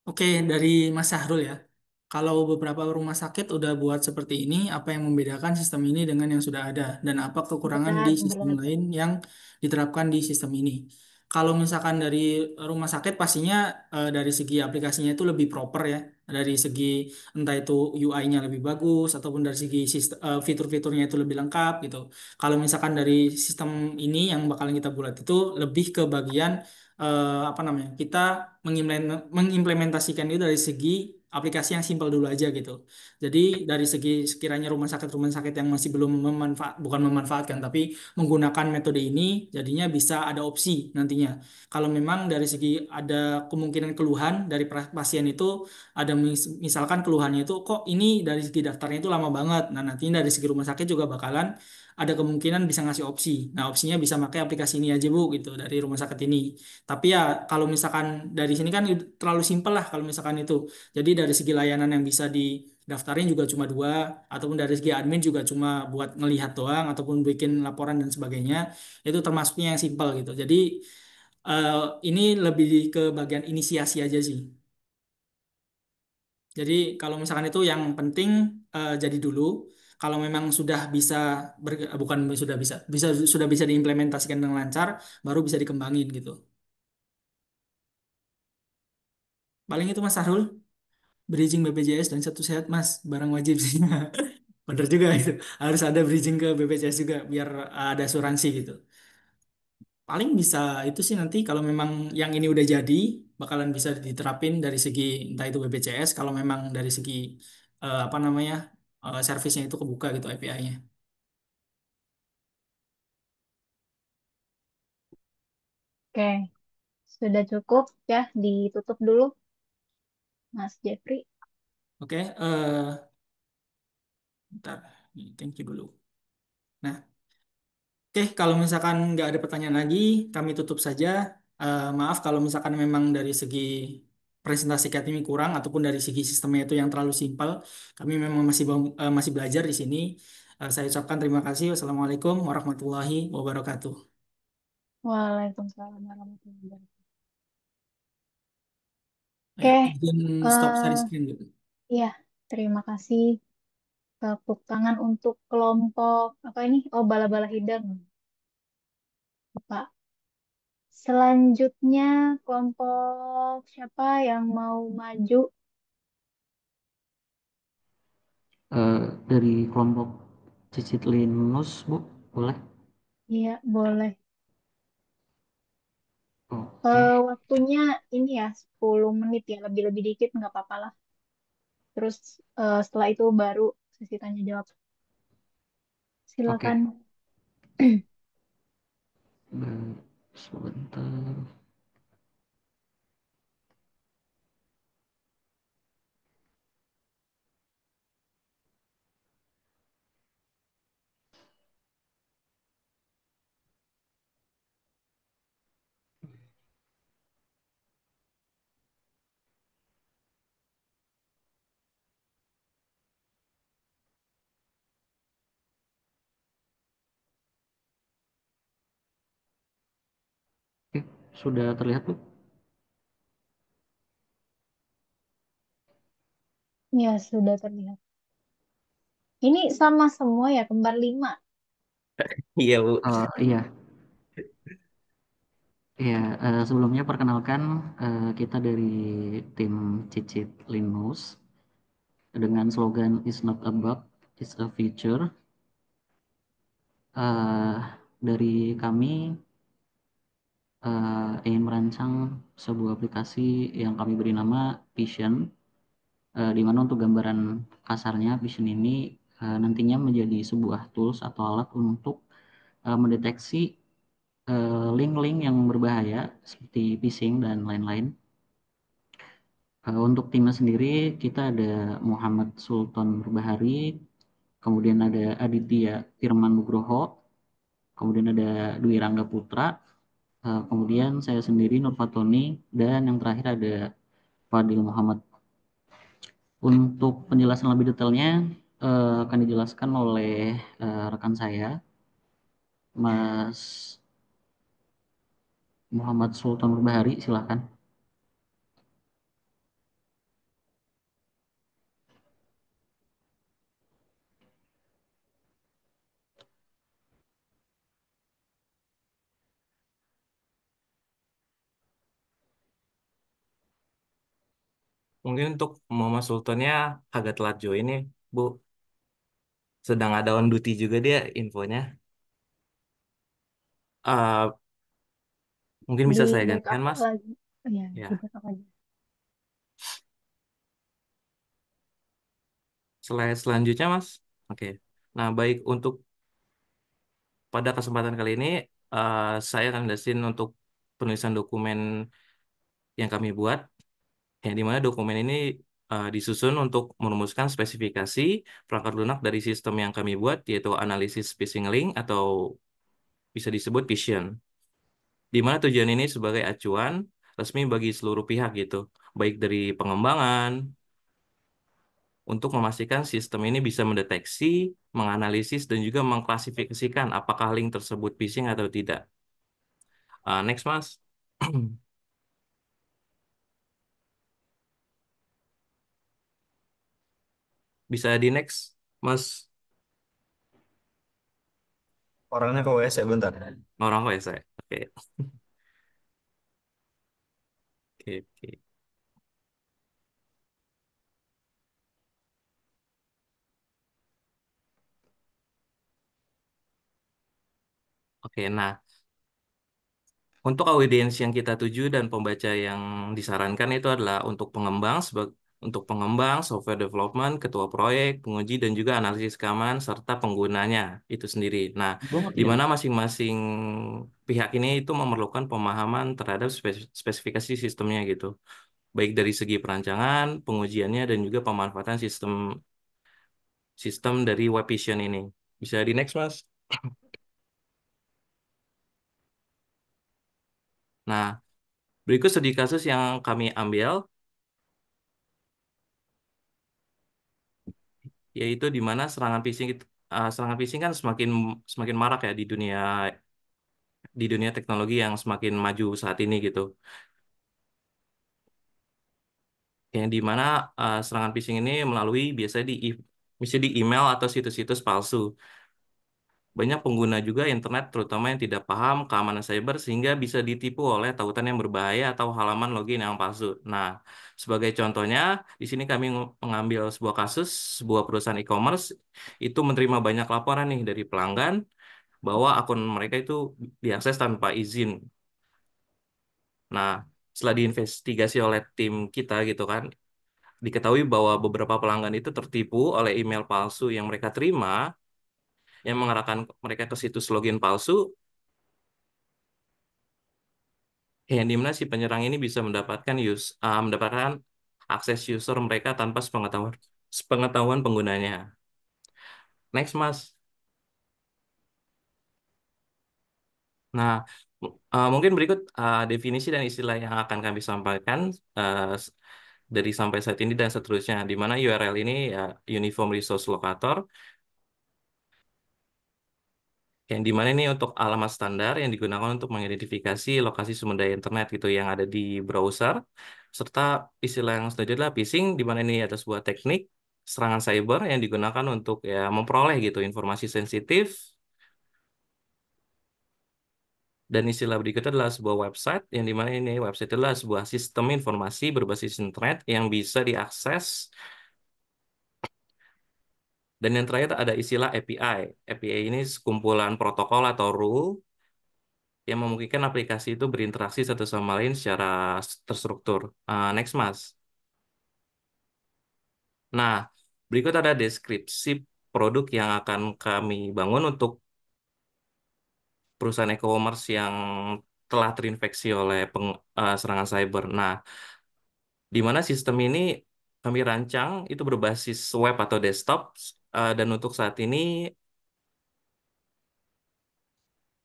Oke, dari Mas Sahrul ya. Kalau beberapa rumah sakit udah buat seperti ini, apa yang membedakan sistem ini dengan yang sudah ada? Dan apa kekurangan di Berat, sistem berat. lain yang diterapkan di sistem ini? Kalau misalkan dari rumah sakit, pastinya dari segi aplikasinya itu lebih proper ya. Dari segi entah itu UI-nya lebih bagus, ataupun dari segi fitur-fiturnya itu lebih lengkap gitu. Kalau misalkan dari sistem ini yang bakalan kita buat itu lebih ke bagian apa namanya? Kita mengimplementasikan itu dari segi aplikasi yang simpel dulu aja gitu. Jadi dari segi sekiranya rumah sakit yang masih belum bukan memanfaatkan tapi menggunakan metode ini, jadinya bisa ada opsi nantinya. Kalau memang dari segi ada kemungkinan keluhan dari pasien itu ada misalkan keluhannya itu kok ini dari segi daftarnya itu lama banget. Nah, nantinya dari segi rumah sakit juga bakalan ada kemungkinan bisa ngasih opsi. Nah, opsinya bisa pakai aplikasi ini aja Bu gitu dari rumah sakit ini. Tapi ya kalau misalkan dari sini kan terlalu simpel lah kalau misalkan itu. Jadi dari segi layanan yang bisa didaftarin juga cuma dua, ataupun dari segi admin juga cuma buat ngelihat doang, ataupun bikin laporan dan sebagainya. Itu termasuknya yang simpel gitu. Jadi eh, ini lebih ke bagian inisiasi aja sih. Jadi kalau misalkan itu yang penting jadi dulu. Kalau memang sudah bisa bukan sudah bisa diimplementasikan dengan lancar, baru bisa dikembangin gitu. Paling itu Mas Sahrul. Bridging BPJS dan satu sehat mas barang wajib sih. Bener juga itu harus ada bridging ke BPJS juga biar ada asuransi gitu. Paling bisa itu sih nanti kalau memang yang ini udah jadi bakalan bisa diterapin dari segi entah itu BPJS kalau memang dari segi apa namanya servisnya itu kebuka gitu API-nya. Oke, sudah cukup ya, ditutup dulu, Mas Jeffrey. Oke, bentar, thank you dulu. Nah, Oke, kalau misalkan nggak ada pertanyaan lagi, kami tutup saja. Maaf kalau misalkan memang dari segi presentasi kami kurang ataupun dari segi sistemnya itu yang terlalu simpel. Kami memang masih belajar di sini. Saya ucapkan terima kasih. Wassalamualaikum warahmatullahi wabarakatuh. Waalaikumsalam warahmatullahi wabarakatuh. Ya, Oke, izin stop share eh screen dulu. ya, terima kasih. Tepuk tangan untuk kelompok apa ini? Oh, bala-bala hidang, Pak. Selanjutnya kelompok siapa yang mau maju? Dari kelompok Cicit Linus, Bu, boleh? Iya, boleh. Oke, Waktunya ini ya 10 menit ya, lebih-lebih dikit nggak apa-apa lah. Terus setelah itu baru sesi tanya jawab. oke. Silakan. Sebentar. Oke, sudah terlihat, Bu? Ya, sudah terlihat. Ini sama semua ya, kembar lima. Iya, Bu. Iya, iya. Sebelumnya perkenalkan, kita dari tim Cicit Linus dengan slogan "It's not a bug, it's a feature". Eh, dari kami ingin merancang sebuah aplikasi yang kami beri nama Vision, di mana untuk gambaran kasarnya Vision ini nantinya menjadi sebuah tools atau alat untuk mendeteksi link-link yang berbahaya seperti phishing dan lain-lain. Untuk timnya sendiri kita ada Muhammad Sultan Berbahari, kemudian ada Aditya Firman Nugroho, kemudian ada Dwi Rangga Putra, kemudian saya sendiri Nur Fatoni, dan yang terakhir ada Fadil Muhammad. Untuk penjelasan lebih detailnya akan dijelaskan oleh rekan saya, Mas Muhammad Sultan Berbahari, silakan. Mungkin untuk Mama Sultannya agak telat join nih, Bu. Sedang ada on duty juga dia infonya. Eh, Mungkin Di bisa saya backup gantikan, Mas. lagi. Ya, di Ya. backup lagi. Slide selanjutnya, Mas. Oke. Nah, baik untuk pada kesempatan kali ini, saya akan jelasin untuk penulisan dokumen yang kami buat, yang dimana dokumen ini disusun untuk merumuskan spesifikasi perangkat lunak dari sistem yang kami buat, yaitu analisis phishing link atau bisa disebut Vision. Di mana tujuan ini sebagai acuan resmi bagi seluruh pihak gitu, baik dari pengembangan, untuk memastikan sistem ini bisa mendeteksi, menganalisis, dan juga mengklasifikasikan apakah link tersebut phishing atau tidak. Next, Mas. Bisa di next, Mas. Orangnya ke WC bentar. Orang kok ya saya. Oke, oke, oke. Oke, nah, untuk audiens yang kita tuju dan pembaca yang disarankan itu adalah untuk pengembang, software development, ketua proyek, penguji, dan juga analisis keamanan serta penggunanya itu sendiri. Nah, Bawa di tidak? mana masing-masing pihak ini itu memerlukan pemahaman terhadap spesifikasi sistemnya gitu, baik dari segi perancangan, pengujiannya, dan juga pemanfaatan sistem sistem dari Web Vision ini. Bisa di next, Mas. Nah, berikut studi kasus yang kami ambil, yaitu di mana serangan phishing kan semakin semakin marak ya di dunia teknologi yang semakin maju saat ini gitu. Yang di mana serangan phishing ini melalui biasanya misalnya di email atau situs-situs palsu. Banyak pengguna juga internet, terutama yang tidak paham keamanan cyber, sehingga bisa ditipu oleh tautan yang berbahaya atau halaman login yang palsu. Nah, sebagai contohnya, di sini kami mengambil sebuah kasus, sebuah perusahaan e-commerce itu menerima banyak laporan nih dari pelanggan bahwa akun mereka itu diakses tanpa izin. Nah, setelah diinvestigasi oleh tim kita gitu kan, diketahui bahwa beberapa pelanggan itu tertipu oleh email palsu yang mereka terima, yang mengarahkan mereka ke situs login palsu, yang dimana si penyerang ini bisa mendapatkan akses user mereka tanpa sepengetahuan penggunanya. Next, Mas. Nah, mungkin berikut definisi dan istilah yang akan kami sampaikan dari sampai saat ini dan seterusnya, di mana URL ini ya Uniform Resource Locator, yang dimana ini untuk alamat standar yang digunakan untuk mengidentifikasi lokasi sumber daya internet gitu yang ada di browser, serta istilah yang selanjutnya adalah phishing, di mana ini ada sebuah teknik serangan cyber yang digunakan untuk ya memperoleh gitu informasi sensitif, dan istilah berikutnya adalah sebuah website yang dimana ini website adalah sebuah sistem informasi berbasis internet yang bisa diakses, dan yang terakhir ada istilah API. API ini sekumpulan protokol atau rule yang memungkinkan aplikasi itu berinteraksi satu sama lain secara terstruktur. Next, Mas. Nah, berikut ada deskripsi produk yang akan kami bangun untuk perusahaan e-commerce yang telah terinfeksi oleh serangan cyber. Nah, di mana sistem ini kami rancang itu berbasis web atau desktop, dan untuk saat ini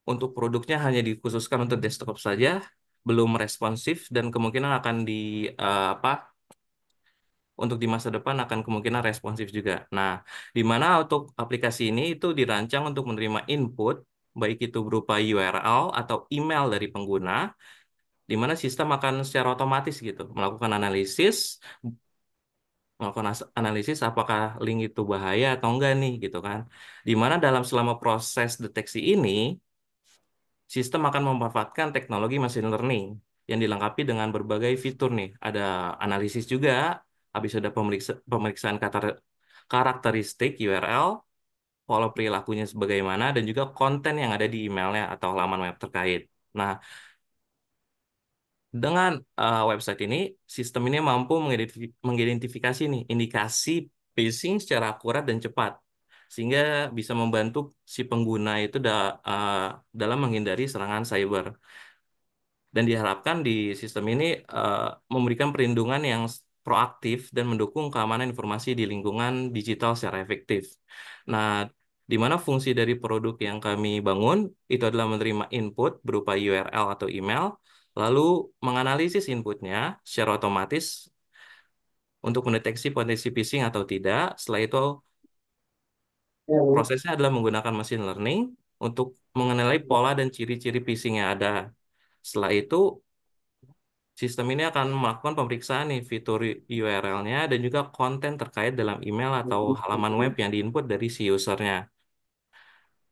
untuk produknya hanya dikhususkan untuk desktop saja, belum responsif dan kemungkinan akan untuk di masa depan akan kemungkinan responsif juga. Nah, di mana untuk aplikasi ini itu dirancang untuk menerima input, baik itu berupa URL atau email dari pengguna, di mana sistem akan secara otomatis gitu melakukan analisis apakah link itu bahaya atau enggak nih gitu kan. Di mana selama proses deteksi ini, sistem akan memanfaatkan teknologi machine learning yang dilengkapi dengan berbagai fitur nih. Ada analisis juga, habis ada pemeriksaan karakteristik URL, pola perilakunya sebagaimana, dan juga konten yang ada di emailnya atau halaman web terkait. Nah, dengan website ini, sistem ini mampu mengidentifikasi nih indikasi phishing secara akurat dan cepat, sehingga bisa membantu si pengguna itu uh, dalam menghindari serangan cyber. Dan diharapkan di sistem ini memberikan perlindungan yang proaktif dan mendukung keamanan informasi di lingkungan digital secara efektif. Nah, di mana fungsi dari produk yang kami bangun itu adalah menerima input berupa URL atau email, lalu menganalisis inputnya secara otomatis untuk mendeteksi potensi phishing atau tidak. Setelah itu, prosesnya adalah menggunakan machine learning untuk mengenali pola dan ciri-ciri phishing yang ada. Setelah itu, sistem ini akan melakukan pemeriksaan nih fitur URL-nya dan juga konten terkait dalam email atau halaman web yang diinput dari si usernya.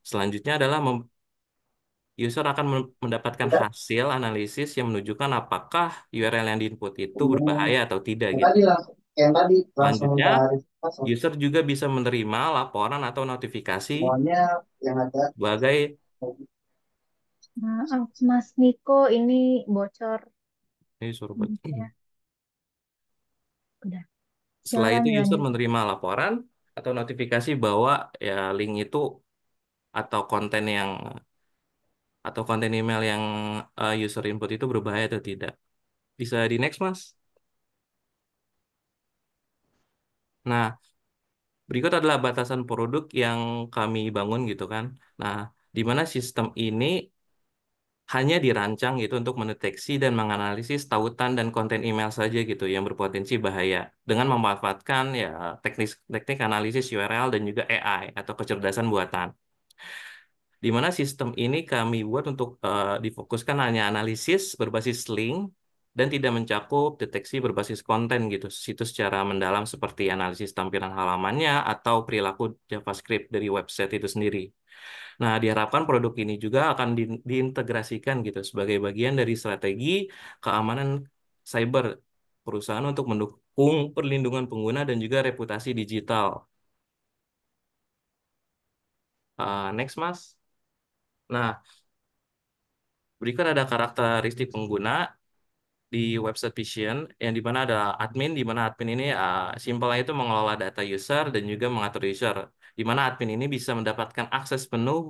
Selanjutnya adalah user akan mendapatkan hasil analisis yang menunjukkan apakah URL yang diinput itu berbahaya atau tidak gitu. Langsung Selanjutnya, langsung user juga bisa menerima laporan atau notifikasi semuanya yang ada. sebagai Maaf, Mas Niko, ini bocor. ini suruh Ya, udah. Setelah Silakan itu user dilanjut. menerima laporan atau notifikasi bahwa ya link itu atau konten yang atau konten email yang user input itu berbahaya atau tidak. Bisa di next, Mas. Nah, berikut adalah batasan produk yang kami bangun gitu kan. Nah, di mana sistem ini hanya dirancang gitu untuk mendeteksi dan menganalisis tautan dan konten email saja gitu yang berpotensi bahaya dengan memanfaatkan ya teknik analisis URL dan juga AI atau kecerdasan buatan. Di mana sistem ini kami buat untuk difokuskan hanya analisis berbasis link dan tidak mencakup deteksi berbasis konten gitu, situs secara mendalam seperti analisis tampilan halamannya atau perilaku JavaScript dari website itu sendiri. Nah, diharapkan produk ini juga akan diintegrasikan gitu sebagai bagian dari strategi keamanan cyber perusahaan untuk mendukung perlindungan pengguna dan juga reputasi digital. Next, Mas. Nah, berikut ada karakteristik pengguna di website Vision yang dimana ada admin, di mana admin ini simpelnya itu mengelola data user dan juga mengatur user, di mana admin ini bisa mendapatkan akses penuh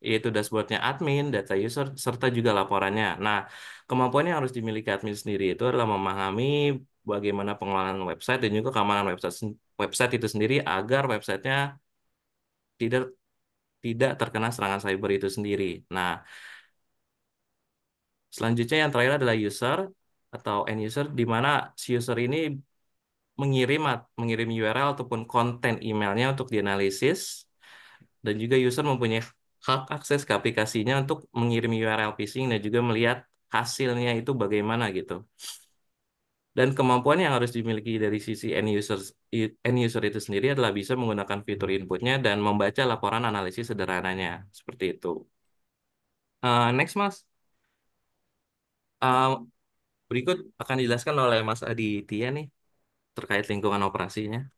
yaitu dashboardnya admin, data user, serta juga laporannya. Nah, kemampuan yang harus dimiliki admin sendiri itu adalah memahami bagaimana pengelolaan website dan juga keamanan website itu sendiri agar websitenya tidak tidak terkena serangan cyber itu sendiri. Nah, selanjutnya yang terakhir adalah user atau end user, di mana si user ini mengirim URL ataupun konten emailnya untuk dianalisis dan juga user mempunyai hak akses ke aplikasinya untuk mengirim URL phishing dan juga melihat hasilnya itu bagaimana gitu. Dan kemampuan yang harus dimiliki dari sisi end user itu sendiri adalah bisa menggunakan fitur inputnya dan membaca laporan analisis sederhananya seperti itu. Next, Mas. Uh, Berikut akan dijelaskan oleh Mas Aditya nih terkait lingkungan operasinya.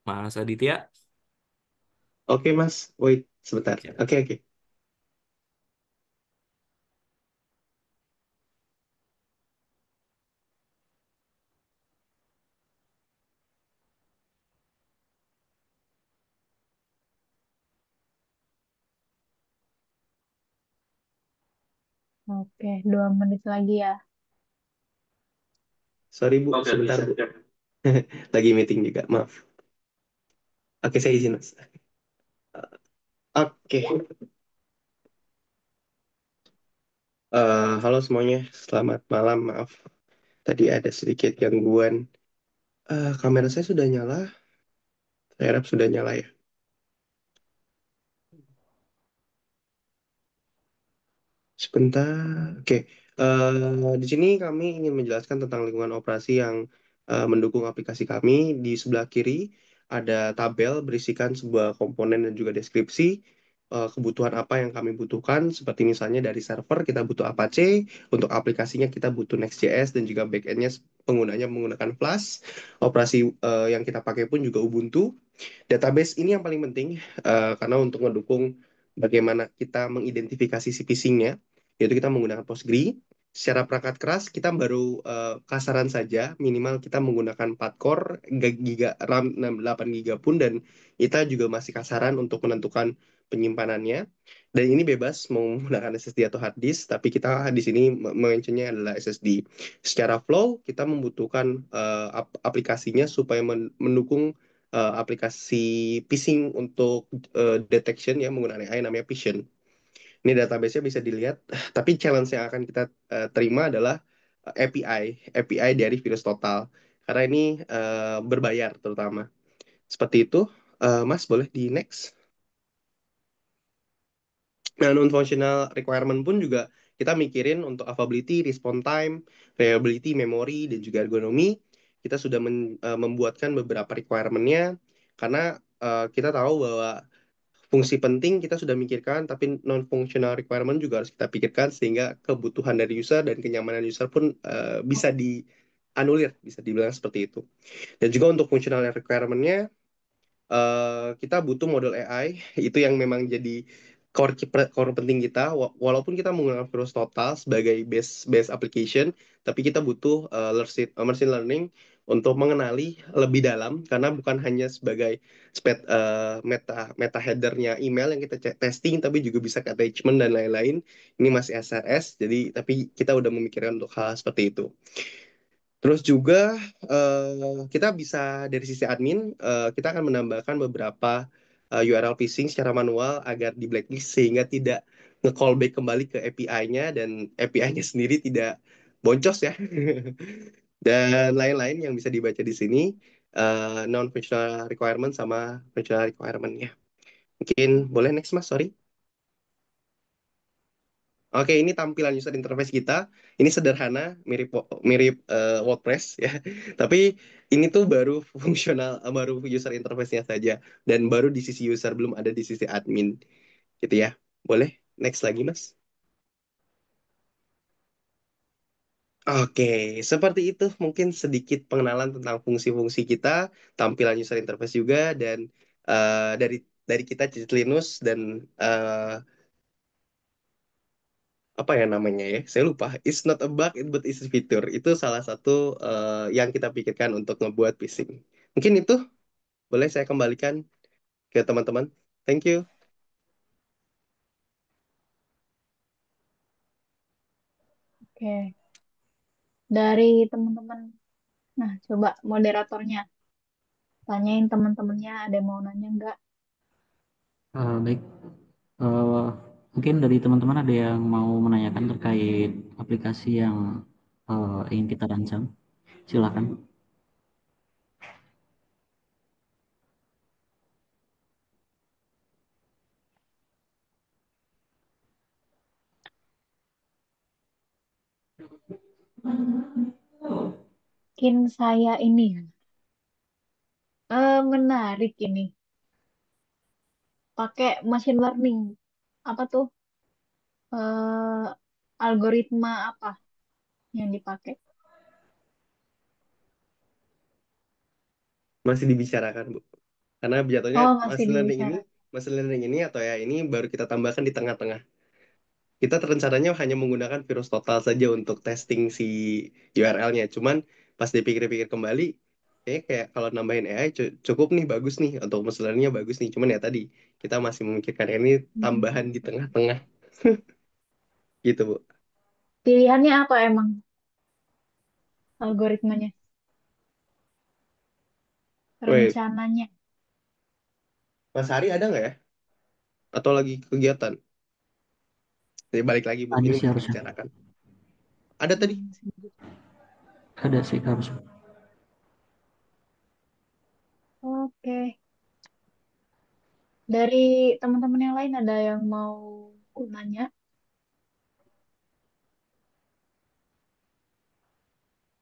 Mas Aditya. Oke, Mas. Wait, sebentar. Ya. Oke, oke. Oke, 2 menit lagi ya. Sorry, Bu. Sebentar, Bu. Lagi meeting juga, maaf. Oke, saya izin, Mas. Oke. Halo semuanya. Selamat malam, maaf. Tadi ada sedikit gangguan. Kamera saya sudah nyala. Saya harap sudah nyala ya. Sebentar. Oke. Di sini kami ingin menjelaskan tentang lingkungan operasi yang mendukung aplikasi kami. Di sebelah kiri ada tabel berisikan sebuah komponen dan juga deskripsi kebutuhan apa yang kami butuhkan. Seperti misalnya dari server kita butuh Apache, untuk aplikasinya kita butuh Next.js dan juga backendnya penggunanya menggunakan Flash. Operasi yang kita pakai pun juga Ubuntu. Database ini yang paling penting karena untuk mendukung bagaimana kita mengidentifikasi si phishing-nya, yaitu kita menggunakan Postgre. Secara perangkat keras kita baru kasaran saja minimal kita menggunakan 4 core, giga RAM 8 giga pun, dan kita juga masih kasaran untuk menentukan penyimpanannya. Dan ini bebas mau menggunakan SSD atau hard disk, tapi kita di sini mentionnya adalah SSD. Secara flow kita membutuhkan aplikasinya supaya mendukung aplikasi phishing untuk detection ya menggunakan AI namanya Fission. Ini database-nya bisa dilihat, tapi challenge yang akan kita terima adalah API dari Virus Total. Karena ini berbayar terutama. Seperti itu, Mas boleh di next. Nah, non-functional requirement pun juga kita mikirin untuk availability, response time, reliability, memory, dan juga ergonomi. Kita sudah membuatkan beberapa requirement-nya karena kita tahu bahwa fungsi penting kita sudah mikirkan, tapi non-functional requirement juga harus kita pikirkan sehingga kebutuhan dari user dan kenyamanan user pun bisa dianulir, bisa dibilang seperti itu. Dan juga untuk functional requirement-nya, kita butuh model AI itu yang memang jadi core penting kita. Walaupun kita menggunakan Virus Total sebagai base application, tapi kita butuh machine learning untuk mengenali lebih dalam karena bukan hanya sebagai meta headernya email yang kita testing, tapi juga bisa ke attachment dan lain-lain. Ini masih SRS, jadi tapi kita udah memikirkan untuk hal seperti itu. Terus juga kita bisa dari sisi admin, kita akan menambahkan beberapa URL phishing secara manual agar di blacklist sehingga tidak nge-callback kembali ke API-nya dan API-nya sendiri tidak boncos ya. Dan lain-lain yang bisa dibaca di sini non-functional requirement sama functional requirement-nya. Mungkin boleh next Mas, sorry. Oke, ini tampilan user interface kita. Ini sederhana, mirip mirip WordPress ya. Tapi ini tuh baru fungsional, baru user interface-nya saja dan baru di sisi user, belum ada di sisi admin gitu ya. Boleh next lagi, Mas? Oke, seperti itu mungkin sedikit pengenalan tentang fungsi-fungsi kita, tampilan user interface juga dan dari kita Cicit Linus dan apa ya namanya ya, saya lupa, it's not a bug but it's a feature, itu salah satu yang kita pikirkan untuk ngebuat phishing. Mungkin itu boleh saya kembalikan ke teman-teman. Thank you. Oke, dari teman-teman. Nah, coba moderatornya tanyain teman-temannya ada yang mau nanya nggak? Baik, Eh, mungkin dari teman-teman ada yang mau menanyakan terkait aplikasi yang ingin kita rancang. Silakan. Mungkin saya ini ya, menarik ini. Pakai machine learning. Apa tuh? eh Algoritma apa yang dipakai? Masih dibicarakan, Bu. Karena jatuhnya Oh, masih ini, dibicara. machine learning ini atau ya ini baru kita tambahkan di tengah-tengah. Kita rencananya hanya menggunakan virus total saja untuk testing si URL-nya. Cuman pas dipikir-pikir kembali, kayak kalau nambahin AI cukup nih, bagus nih, untuk machine learning-nya bagus nih. Cuman ya tadi, kita masih memikirkan ini Hmm. tambahan di tengah-tengah. Gitu, Bu. Pilihannya apa emang algoritmanya? Wait, Rencananya. Mas Hari ada nggak ya? Atau lagi kegiatan? Jadi balik lagi, Bu. Ada Ini sih masih harusnya. dibicarakan. Ada tadi? Ada sih harusnya. Oke. Dari teman-teman yang lain ada yang mau nanya?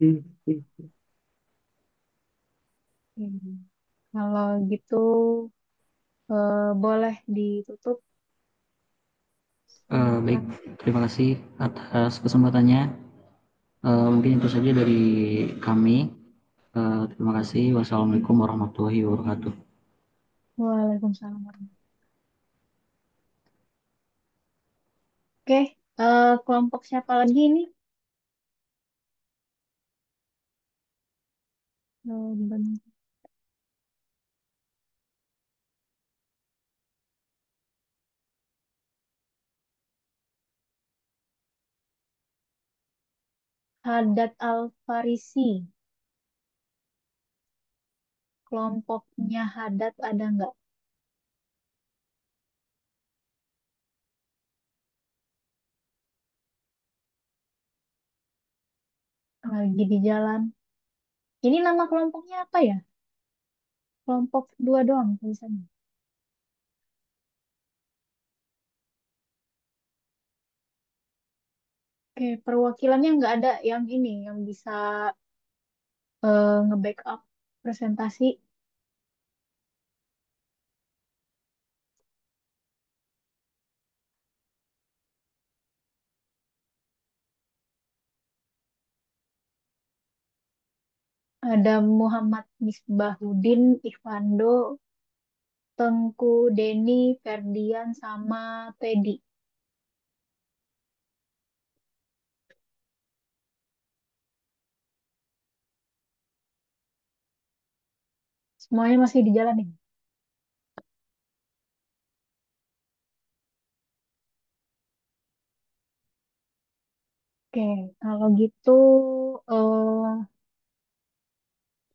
Hmm, hmm. Hmm. Kalau gitu boleh ditutup. Baik, Silakan. terima kasih atas kesempatannya. Mungkin itu saja dari kami. Terima kasih. Wassalamualaikum warahmatullahi wabarakatuh. Waalaikumsalam warahmatullahi. Oke, kelompok siapa lagi ini? Ben- Haddad Al-Farisi. Kelompoknya Haddad ada nggak? Lagi di jalan. Ini nama kelompoknya apa ya? Kelompok dua doang tulisannya. Oke, perwakilannya nggak ada yang ini, yang bisa nge-backup presentasi. Ada Muhammad Misbahuddin, Ikhwando, Tengku, Denny, Ferdian, sama Teddy. Semuanya masih di jalan nih. Oke, kalau gitu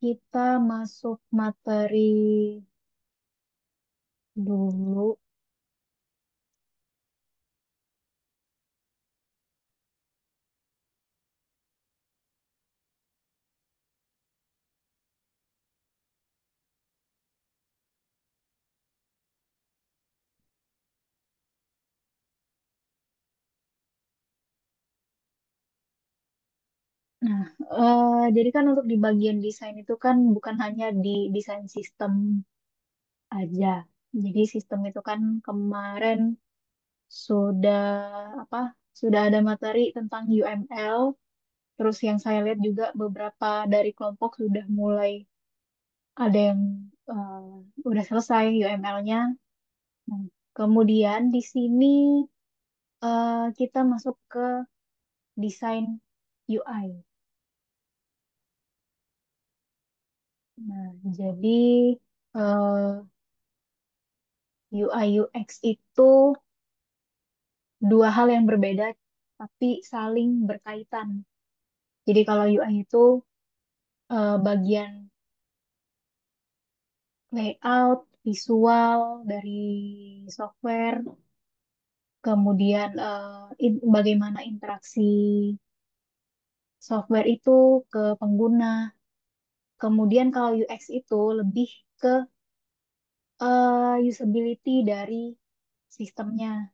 kita masuk materi dulu. Nah, jadi kan untuk di bagian desain itu kan bukan hanya di desain sistem aja. Jadi sistem itu kan kemarin sudah apa? Sudah ada materi tentang UML. Terus yang saya lihat juga beberapa dari kelompok sudah mulai ada yang udah selesai UML-nya. Nah, kemudian di sini kita masuk ke desain UI. Nah, jadi eh, UI UX itu dua hal yang berbeda tapi saling berkaitan. Jadi kalau UI itu bagian layout, visual dari software, kemudian bagaimana interaksi software itu ke pengguna. Kemudian kalau UX itu lebih ke usability dari sistemnya.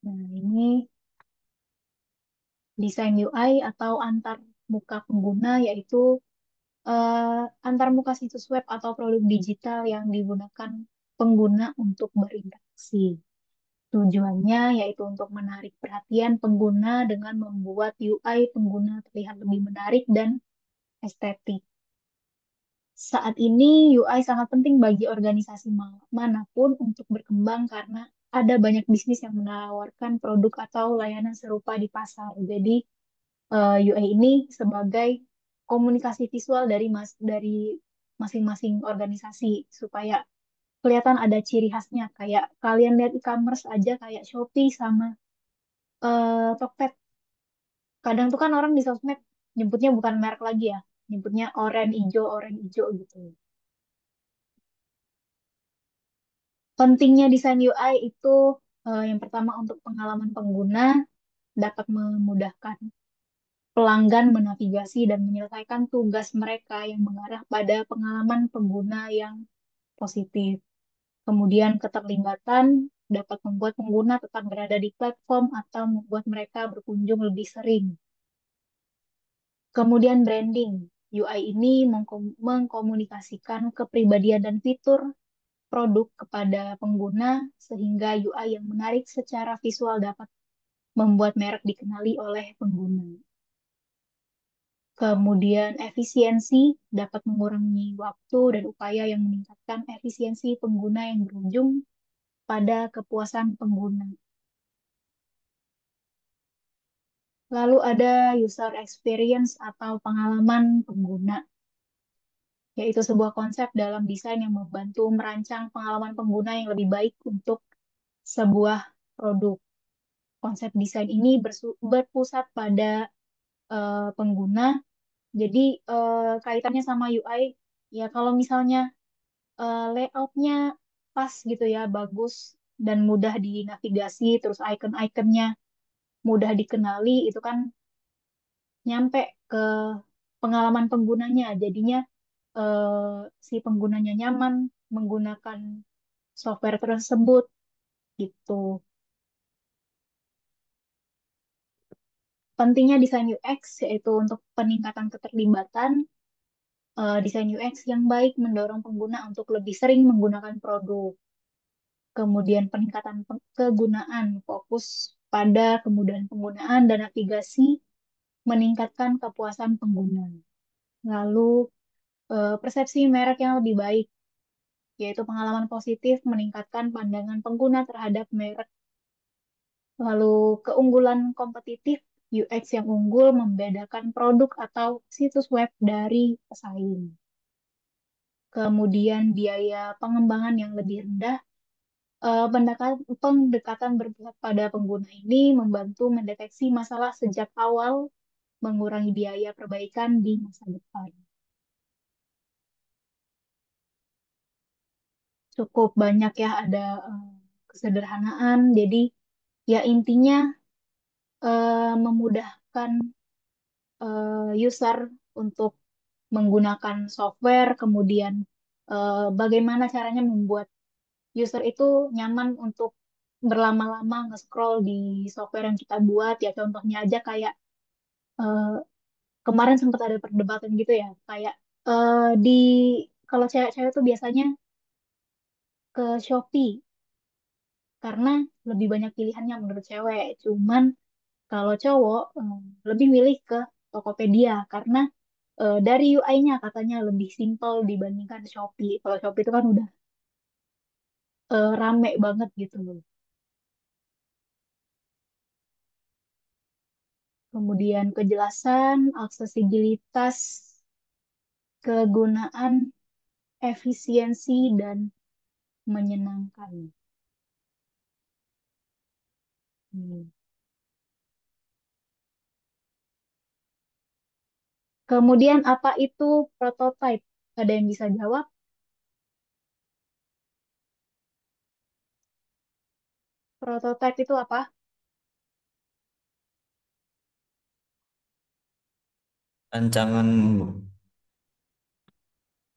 Nah, ini desain UI atau antar muka pengguna yaitu antar muka situs web atau produk digital yang digunakan pengguna untuk berinteraksi. Tujuannya yaitu untuk menarik perhatian pengguna dengan membuat UI pengguna terlihat lebih menarik dan estetik. Saat ini UI sangat penting bagi organisasi manapun untuk berkembang karena ada banyak bisnis yang menawarkan produk atau layanan serupa di pasar. Jadi UI ini sebagai komunikasi visual dari masing-masing organisasi supaya kelihatan ada ciri khasnya. Kayak kalian lihat e-commerce aja kayak Shopee sama Tokped. Kadang tuh kan orang di sosmed nyebutnya bukan merek lagi ya, nyebutnya orange ijo gitu. Pentingnya desain UI itu yang pertama untuk pengalaman pengguna dapat memudahkan pelanggan menavigasi dan menyelesaikan tugas mereka yang mengarah pada pengalaman pengguna yang positif. Kemudian keterlibatan dapat membuat pengguna tetap berada di platform atau membuat mereka berkunjung lebih sering. Kemudian branding. UI ini mengkomunikasikan kepribadian dan fitur produk kepada pengguna sehingga UI yang menarik secara visual dapat membuat merek dikenali oleh pengguna. Kemudian efisiensi dapat mengurangi waktu dan upaya yang meningkatkan efisiensi pengguna yang berujung pada kepuasan pengguna. Lalu ada user experience atau pengalaman pengguna, yaitu sebuah konsep dalam desain yang membantu merancang pengalaman pengguna yang lebih baik untuk sebuah produk. Konsep desain ini berpusat pada pengguna, jadi kaitannya sama UI, ya kalau misalnya layoutnya pas gitu ya, bagus dan mudah dinavigasi, terus icon-iconnya mudah dikenali, itu kan nyampe ke pengalaman penggunanya. Jadinya si penggunanya nyaman menggunakan software tersebut gitu. Pentingnya desain UX yaitu untuk peningkatan keterlibatan. Desain UX yang baik mendorong pengguna untuk lebih sering menggunakan produk. Kemudian peningkatan kegunaan, fokus pada kemudahan penggunaan dan navigasi, meningkatkan kepuasan pengguna. Lalu persepsi merek yang lebih baik, yaitu pengalaman positif meningkatkan pandangan pengguna terhadap merek. Lalu keunggulan kompetitif, UX yang unggul membedakan produk atau situs web dari pesaing. Kemudian biaya pengembangan yang lebih rendah, pendekatan berpusat pada pengguna ini membantu mendeteksi masalah sejak awal mengurangi biaya perbaikan di masa depan. Cukup banyak ya, ada kesederhanaan. Jadi ya intinya memudahkan user untuk menggunakan software, kemudian bagaimana caranya membuat user itu nyaman untuk berlama-lama nge-scroll di software yang kita buat. Ya contohnya aja kayak eh, kemarin sempat ada perdebatan gitu ya, kayak di kalau cewek-cewek tuh biasanya ke Shopee karena lebih banyak pilihannya menurut cewek. Cuman kalau cowok lebih milih ke Tokopedia karena dari UI-nya katanya lebih simpel dibandingkan Shopee. Kalau Shopee itu kan udah rame banget gitu loh. Kemudian kejelasan, aksesibilitas, kegunaan, efisiensi, dan menyenangkan. Hmm. Kemudian apa itu prototype? Ada yang bisa jawab? Prototype itu apa? Rancangan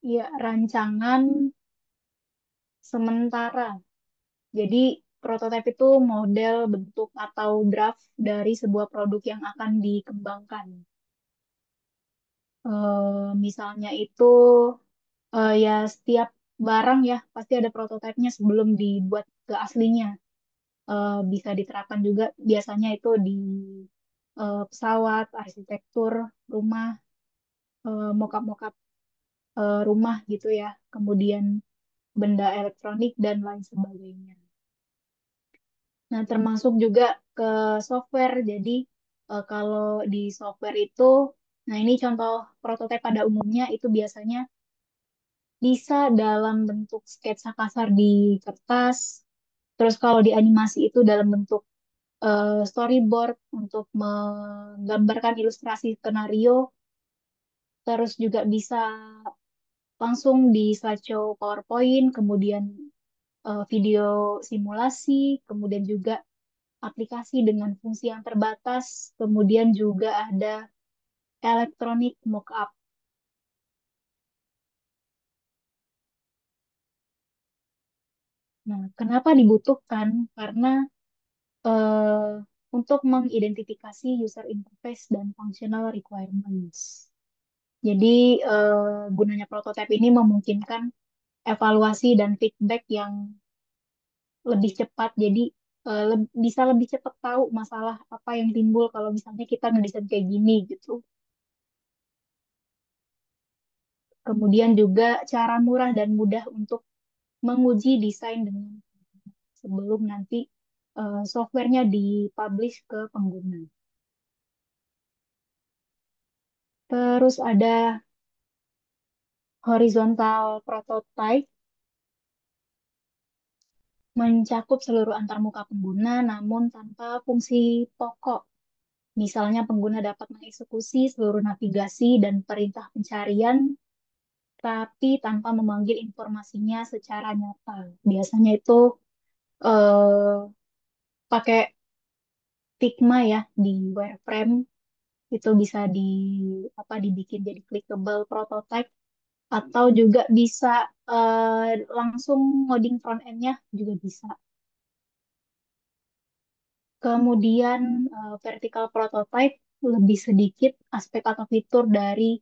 Ya, rancangan sementara. Jadi prototype itu model, bentuk, atau draft dari sebuah produk yang akan dikembangkan. Misalnya itu ya setiap barang ya pasti ada prototipenya sebelum dibuat ke aslinya. Bisa diterapkan juga biasanya itu di pesawat, arsitektur, rumah, mock-up rumah gitu ya. Kemudian benda elektronik dan lain sebagainya. Nah, termasuk juga ke software. Jadi, kalau di software itu, nah ini contoh prototipe pada umumnya itu biasanya bisa dalam bentuk sketsa kasar di kertas. Terus kalau di animasi itu dalam bentuk storyboard untuk menggambarkan ilustrasi skenario. Terus juga bisa langsung di slideshow PowerPoint, kemudian video simulasi, kemudian juga aplikasi dengan fungsi yang terbatas, kemudian juga ada electronic mockup. Nah, kenapa dibutuhkan? Karena eh, untuk mengidentifikasi user interface dan functional requirements. Jadi, gunanya prototipe ini memungkinkan evaluasi dan feedback yang lebih cepat. Jadi, bisa lebih cepat tahu masalah apa yang timbul kalau misalnya kita ngedesain kayak gini gitu. Kemudian juga cara murah dan mudah untuk menguji desain dengan sebelum nanti softwarenya dipublish ke pengguna. Terus ada horizontal prototype mencakup seluruh antarmuka pengguna namun tanpa fungsi pokok. Misalnya pengguna dapat mengeksekusi seluruh navigasi dan perintah pencarian tapi tanpa memanggil informasinya secara nyata. Biasanya itu eh, pakai Figma ya di wireframe itu bisa dibikin jadi clickable prototype atau juga bisa langsung ngoding front end-nya juga bisa. Kemudian vertical prototype lebih sedikit aspek atau fitur dari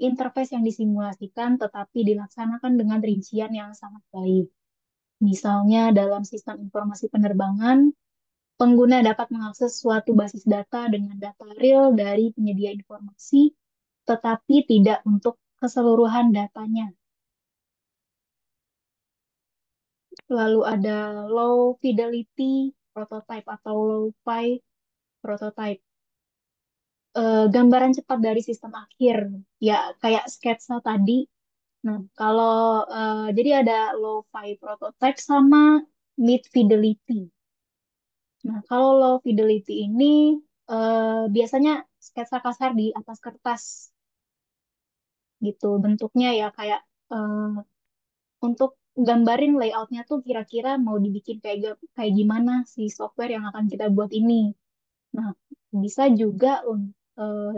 interface yang disimulasikan tetapi dilaksanakan dengan rincian yang sangat baik. Misalnya dalam sistem informasi penerbangan, pengguna dapat mengakses suatu basis data dengan data real dari penyedia informasi, tetapi tidak untuk keseluruhan datanya. Lalu ada low fidelity prototype atau low fi prototype. Gambaran cepat dari sistem akhir, ya kayak sketsa tadi. Nah, kalau jadi ada low fi prototype sama mid fidelity. Nah, kalau low fidelity ini biasanya sketsa kasar di atas kertas gitu. Bentuknya ya kayak untuk gambarin layoutnya tuh kira-kira mau dibikin kayak gimana si software yang akan kita buat ini. Nah, bisa juga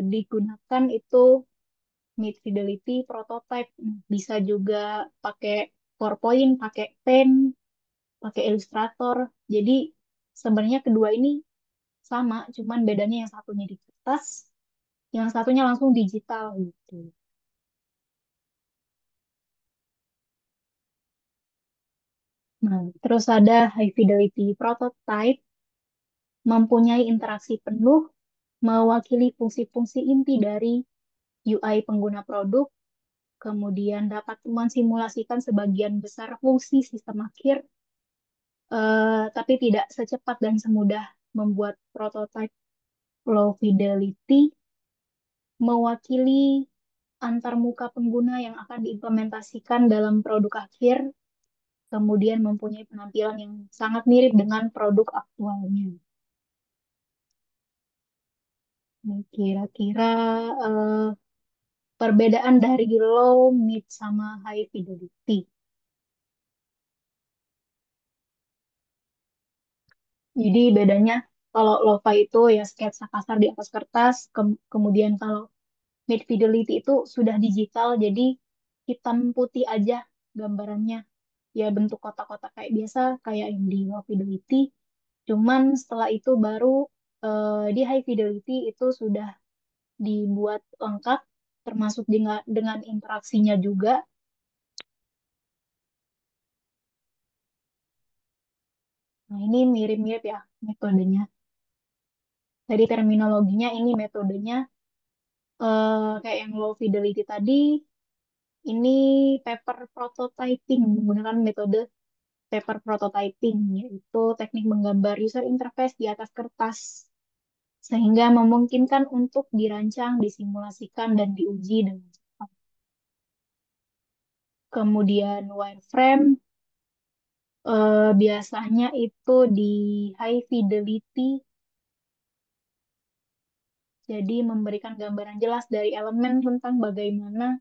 digunakan itu mid fidelity prototype. Bisa juga pakai PowerPoint, pakai Pen, pakai Illustrator. Jadi sebenarnya kedua ini sama, cuman bedanya yang satunya di kertas, yang satunya langsung digital gitu. Nah, terus ada high fidelity prototype, mempunyai interaksi penuh, mewakili fungsi-fungsi inti dari UI pengguna produk, kemudian dapat mensimulasikan sebagian besar fungsi sistem akhir, tapi tidak secepat dan semudah membuat prototipe low fidelity, mewakili antarmuka pengguna yang akan diimplementasikan dalam produk akhir, kemudian mempunyai penampilan yang sangat mirip dengan produk aktualnya. Ini kira-kira eh, perbedaan dari low, mid, sama high fidelity. Jadi bedanya kalau lo-fi itu ya sketsa kasar di atas kertas, kemudian kalau mid fidelity itu sudah digital, jadi hitam putih aja gambarannya. Ya bentuk kotak-kotak kayak biasa, kayak yang di low fidelity. Cuman setelah itu baru di high fidelity itu sudah dibuat lengkap, termasuk dengan interaksinya juga. Nah ini mirip-mirip ya metodenya. Dari terminologinya ini metodenya kayak yang low fidelity tadi, ini paper prototyping menggunakan metode paper prototyping, yaitu teknik menggambar user interface di atas kertas, sehingga memungkinkan untuk dirancang, disimulasikan, dan diuji dengan cepat. Kemudian wireframe, biasanya itu di high fidelity, jadi memberikan gambaran jelas dari elemen tentang bagaimana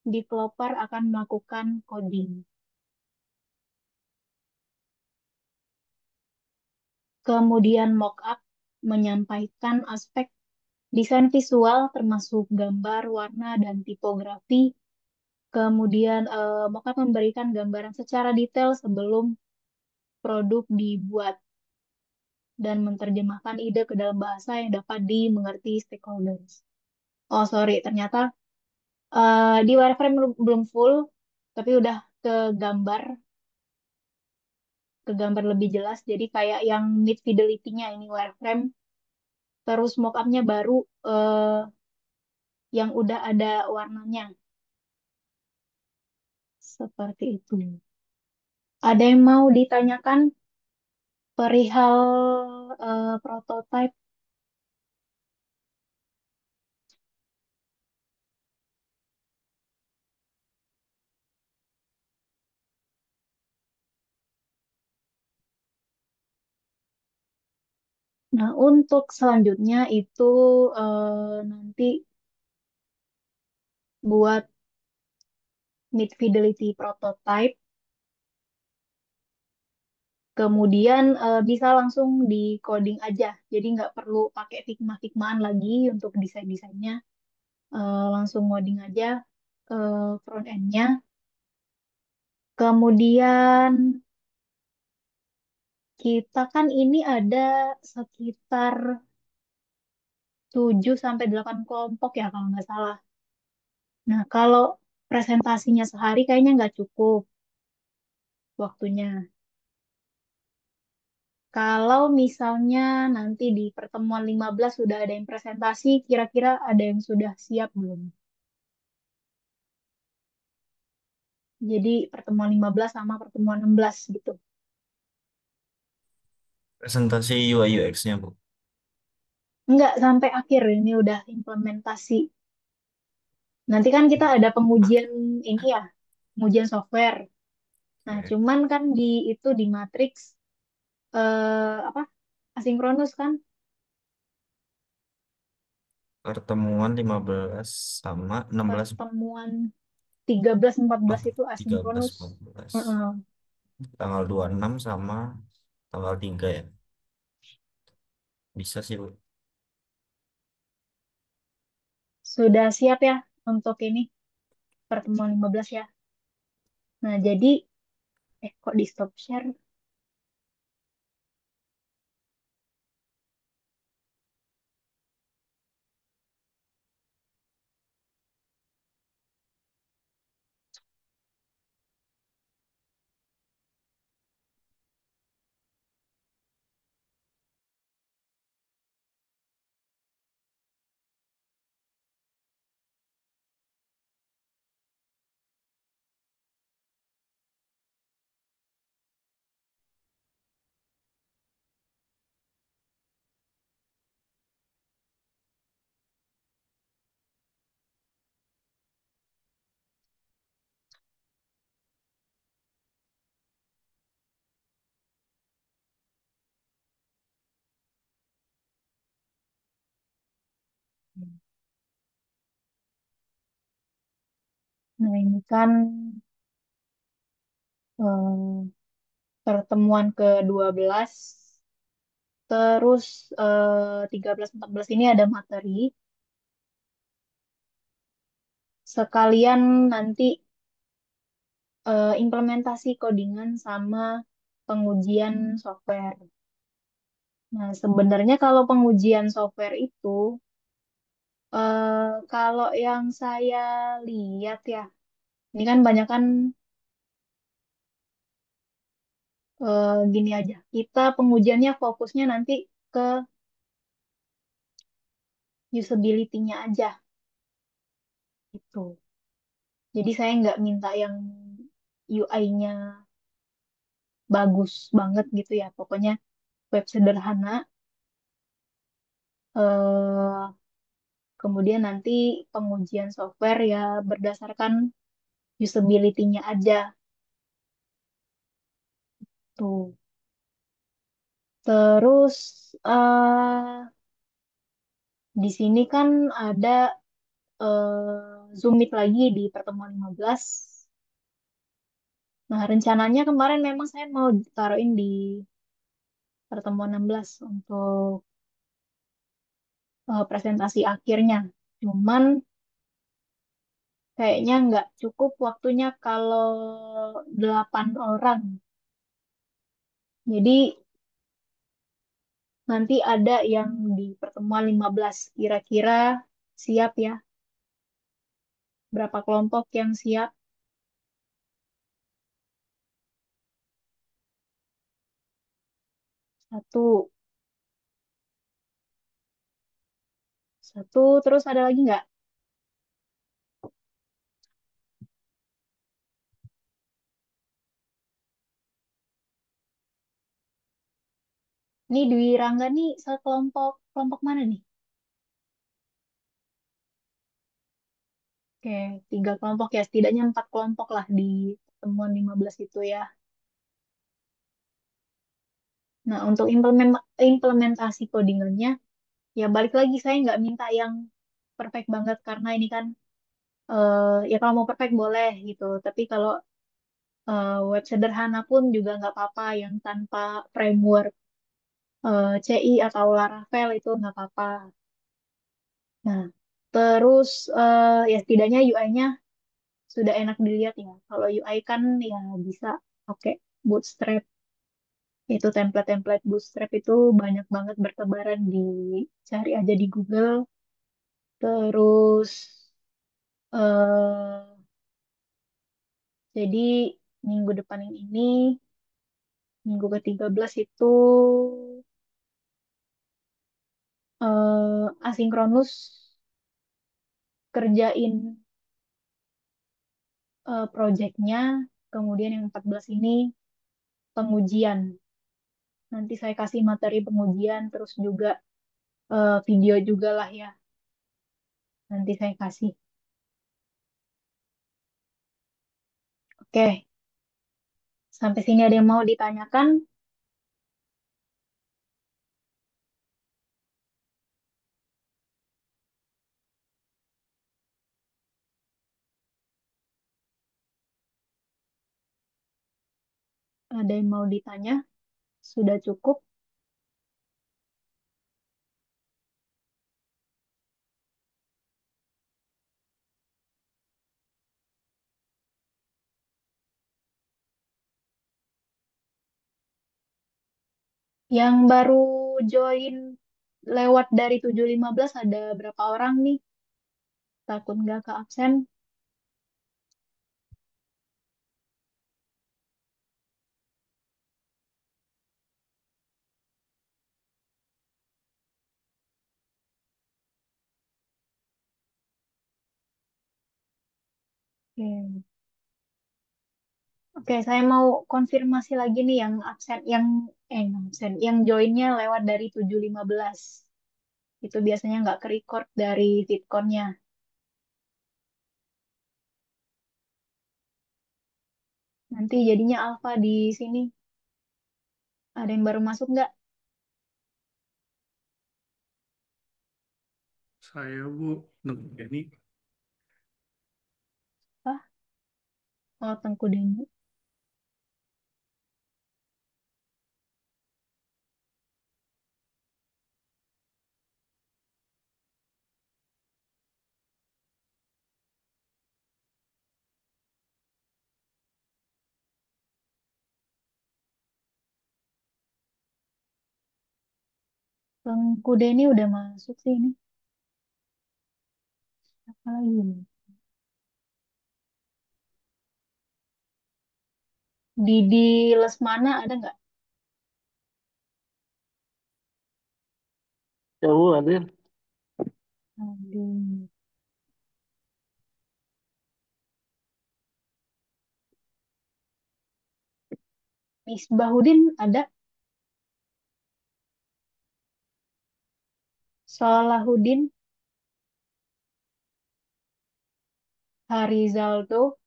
developer akan melakukan coding. Kemudian mockup menyampaikan aspek desain visual termasuk gambar, warna, dan tipografi. Kemudian mockup memberikan gambaran secara detail sebelum produk dibuat dan menerjemahkan ide ke dalam bahasa yang dapat dimengerti stakeholders. Oh sorry, ternyata di wireframe belum full, tapi udah ke gambar, ke gambar lebih jelas. Jadi kayak yang mid fidelity-nya ini wireframe, terus mockupnya baru yang udah ada warnanya. Seperti itu. Ada yang mau ditanyakan perihal prototype? Nah, untuk selanjutnya itu nanti buat mid fidelity prototype, kemudian bisa langsung di coding aja. Jadi nggak perlu pakai Figma-Figmaan lagi untuk desain-desainnya. Langsung coding aja front end-nya. Kemudian kita kan ini ada sekitar 7 sampai 8 kelompok ya kalau nggak salah. Nah, kalau presentasinya sehari kayaknya nggak cukup waktunya. Kalau misalnya nanti di pertemuan 15 sudah ada yang presentasi, kira-kira ada yang sudah siap belum? Jadi pertemuan 15 sama pertemuan 16 gitu. Presentasi UI UX-nya, Bu. Enggak, sampai akhir ini udah implementasi. Nanti kan kita ada pengujian ini ya, pengujian software. Nah, Oke. cuman kan di itu di Matrix apa? Asinkronus kan? Pertemuan 15 sama 16. Pertemuan 13 14 Oh, itu 13, asinkronus. 14. Heeh. Tanggal 26 sama tanggal 3 ya. Bisa sih, Bu. Sudah siap ya untuk ini pertemuan 15 ya. Nah, jadi kok di stop share? Nah, ini kan eh, pertemuan ke-12, terus 13 14 ini ada materi. Sekalian nanti implementasi codingan sama pengujian software. Nah, sebenarnya kalau pengujian software itu, kalau yang saya lihat ya, ini kan banyak kan gini aja. Kita pengujiannya fokusnya nanti ke usability-nya aja gitu. Jadi saya nggak minta yang UI-nya bagus banget gitu ya. Pokoknya web sederhana. eh Kemudian nanti pengujian software ya berdasarkan usability-nya aja tuh. Terus eh di sini kan ada Zoom Meet lagi di pertemuan 15. Nah, rencananya kemarin memang saya mau taruhin di pertemuan 16 untuk presentasi akhirnya. Cuman kayaknya nggak cukup waktunya kalau 8 orang. Jadi nanti ada yang di pertemuan 15. Kira-kira siap ya? Berapa kelompok yang siap? Satu. Satu, terus ada lagi nggak? Nih Dwi Rangga nih sekelompok, kelompok mana nih? Oke, 3 kelompok ya, setidaknya 4 kelompok lah di pertemuan 15 itu ya. Nah, untuk implementasi codingannya, ya balik lagi saya nggak minta yang perfect banget karena ini kan, ya kalau mau perfect boleh gitu. Tapi kalau web sederhana pun juga nggak apa-apa yang tanpa framework CI atau Laravel itu nggak apa-apa. Nah, terus ya setidaknya UI-nya sudah enak dilihat ya. Kalau UI kan ya bisa pakai Bootstrap. Itu template-template Bootstrap itu banyak banget bertebaran di cari aja di Google. Terus eh jadi minggu depan ini, minggu ke-13 itu asinkronus kerjain projectnya. Kemudian yang 14 ini pengujian. Nanti saya kasih materi pengujian, terus juga video juga lah ya. Nanti saya kasih. Oke, sampai sini ada yang mau ditanyakan? Ada yang mau ditanya? Sudah cukup? Yang baru join lewat dari 7.15 ada berapa orang nih? Takut nggak ke absen? Oke. Oke, saya mau konfirmasi lagi nih yang absen, yang absen, yang joinnya lewat dari 7.15. Itu biasanya nggak ke-record dari VidCon-nya. Nanti jadinya alpha di sini. Ada yang baru masuk nggak? Saya Bu, ini Hah? Oh, Tengku Deni. Tengku Deni udah masuk sih ini. Apa lagi nih? Didi Lesmana ada nggak? Ya Bu, hadir. Aduh. Misbahuddin ada? Salahuddin, Harizaldo,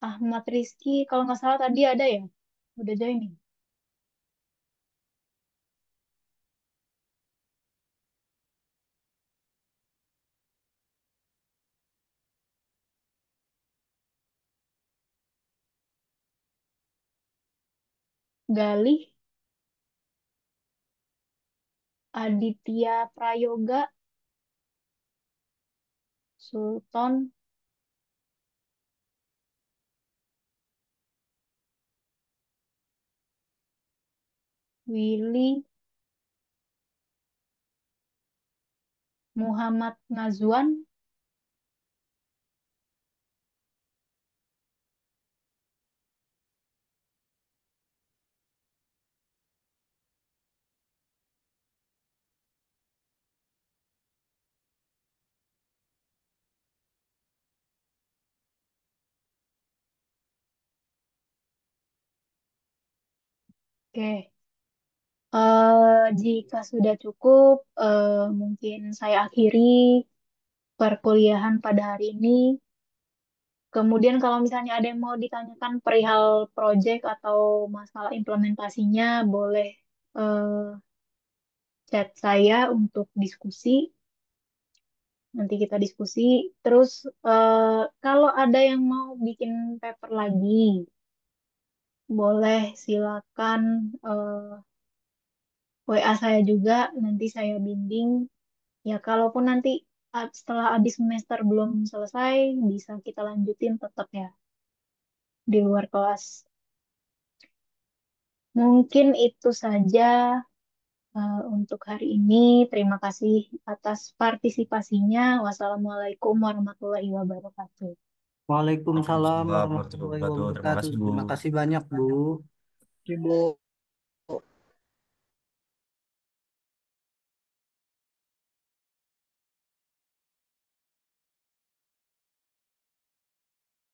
Ahmad Rizky, kalau nggak salah tadi ada ya? Udah join nih. Galih, Aditya Prayoga, Sultan, Willy, Muhammad Nazwan, oke. Jika sudah cukup, mungkin saya akhiri perkuliahan pada hari ini. Kemudian kalau misalnya ada yang mau ditanyakan perihal project atau masalah implementasinya, boleh eh, chat saya untuk diskusi. Nanti kita diskusi. Terus kalau ada yang mau bikin paper lagi, boleh silakan WA saya juga. Nanti saya bimbing. Ya, kalaupun nanti setelah habis semester belum selesai, bisa kita lanjutin tetap ya di luar kelas. Mungkin itu saja untuk hari ini. Terima kasih atas partisipasinya. Wassalamualaikum warahmatullahi wabarakatuh. Waalaikumsalam Waalaikumsalam warahmatullahi warahmatullahi wabarakatuh. Terima wabarakatuh. kasih, Bu. Terima kasih banyak, Bu. Ibu.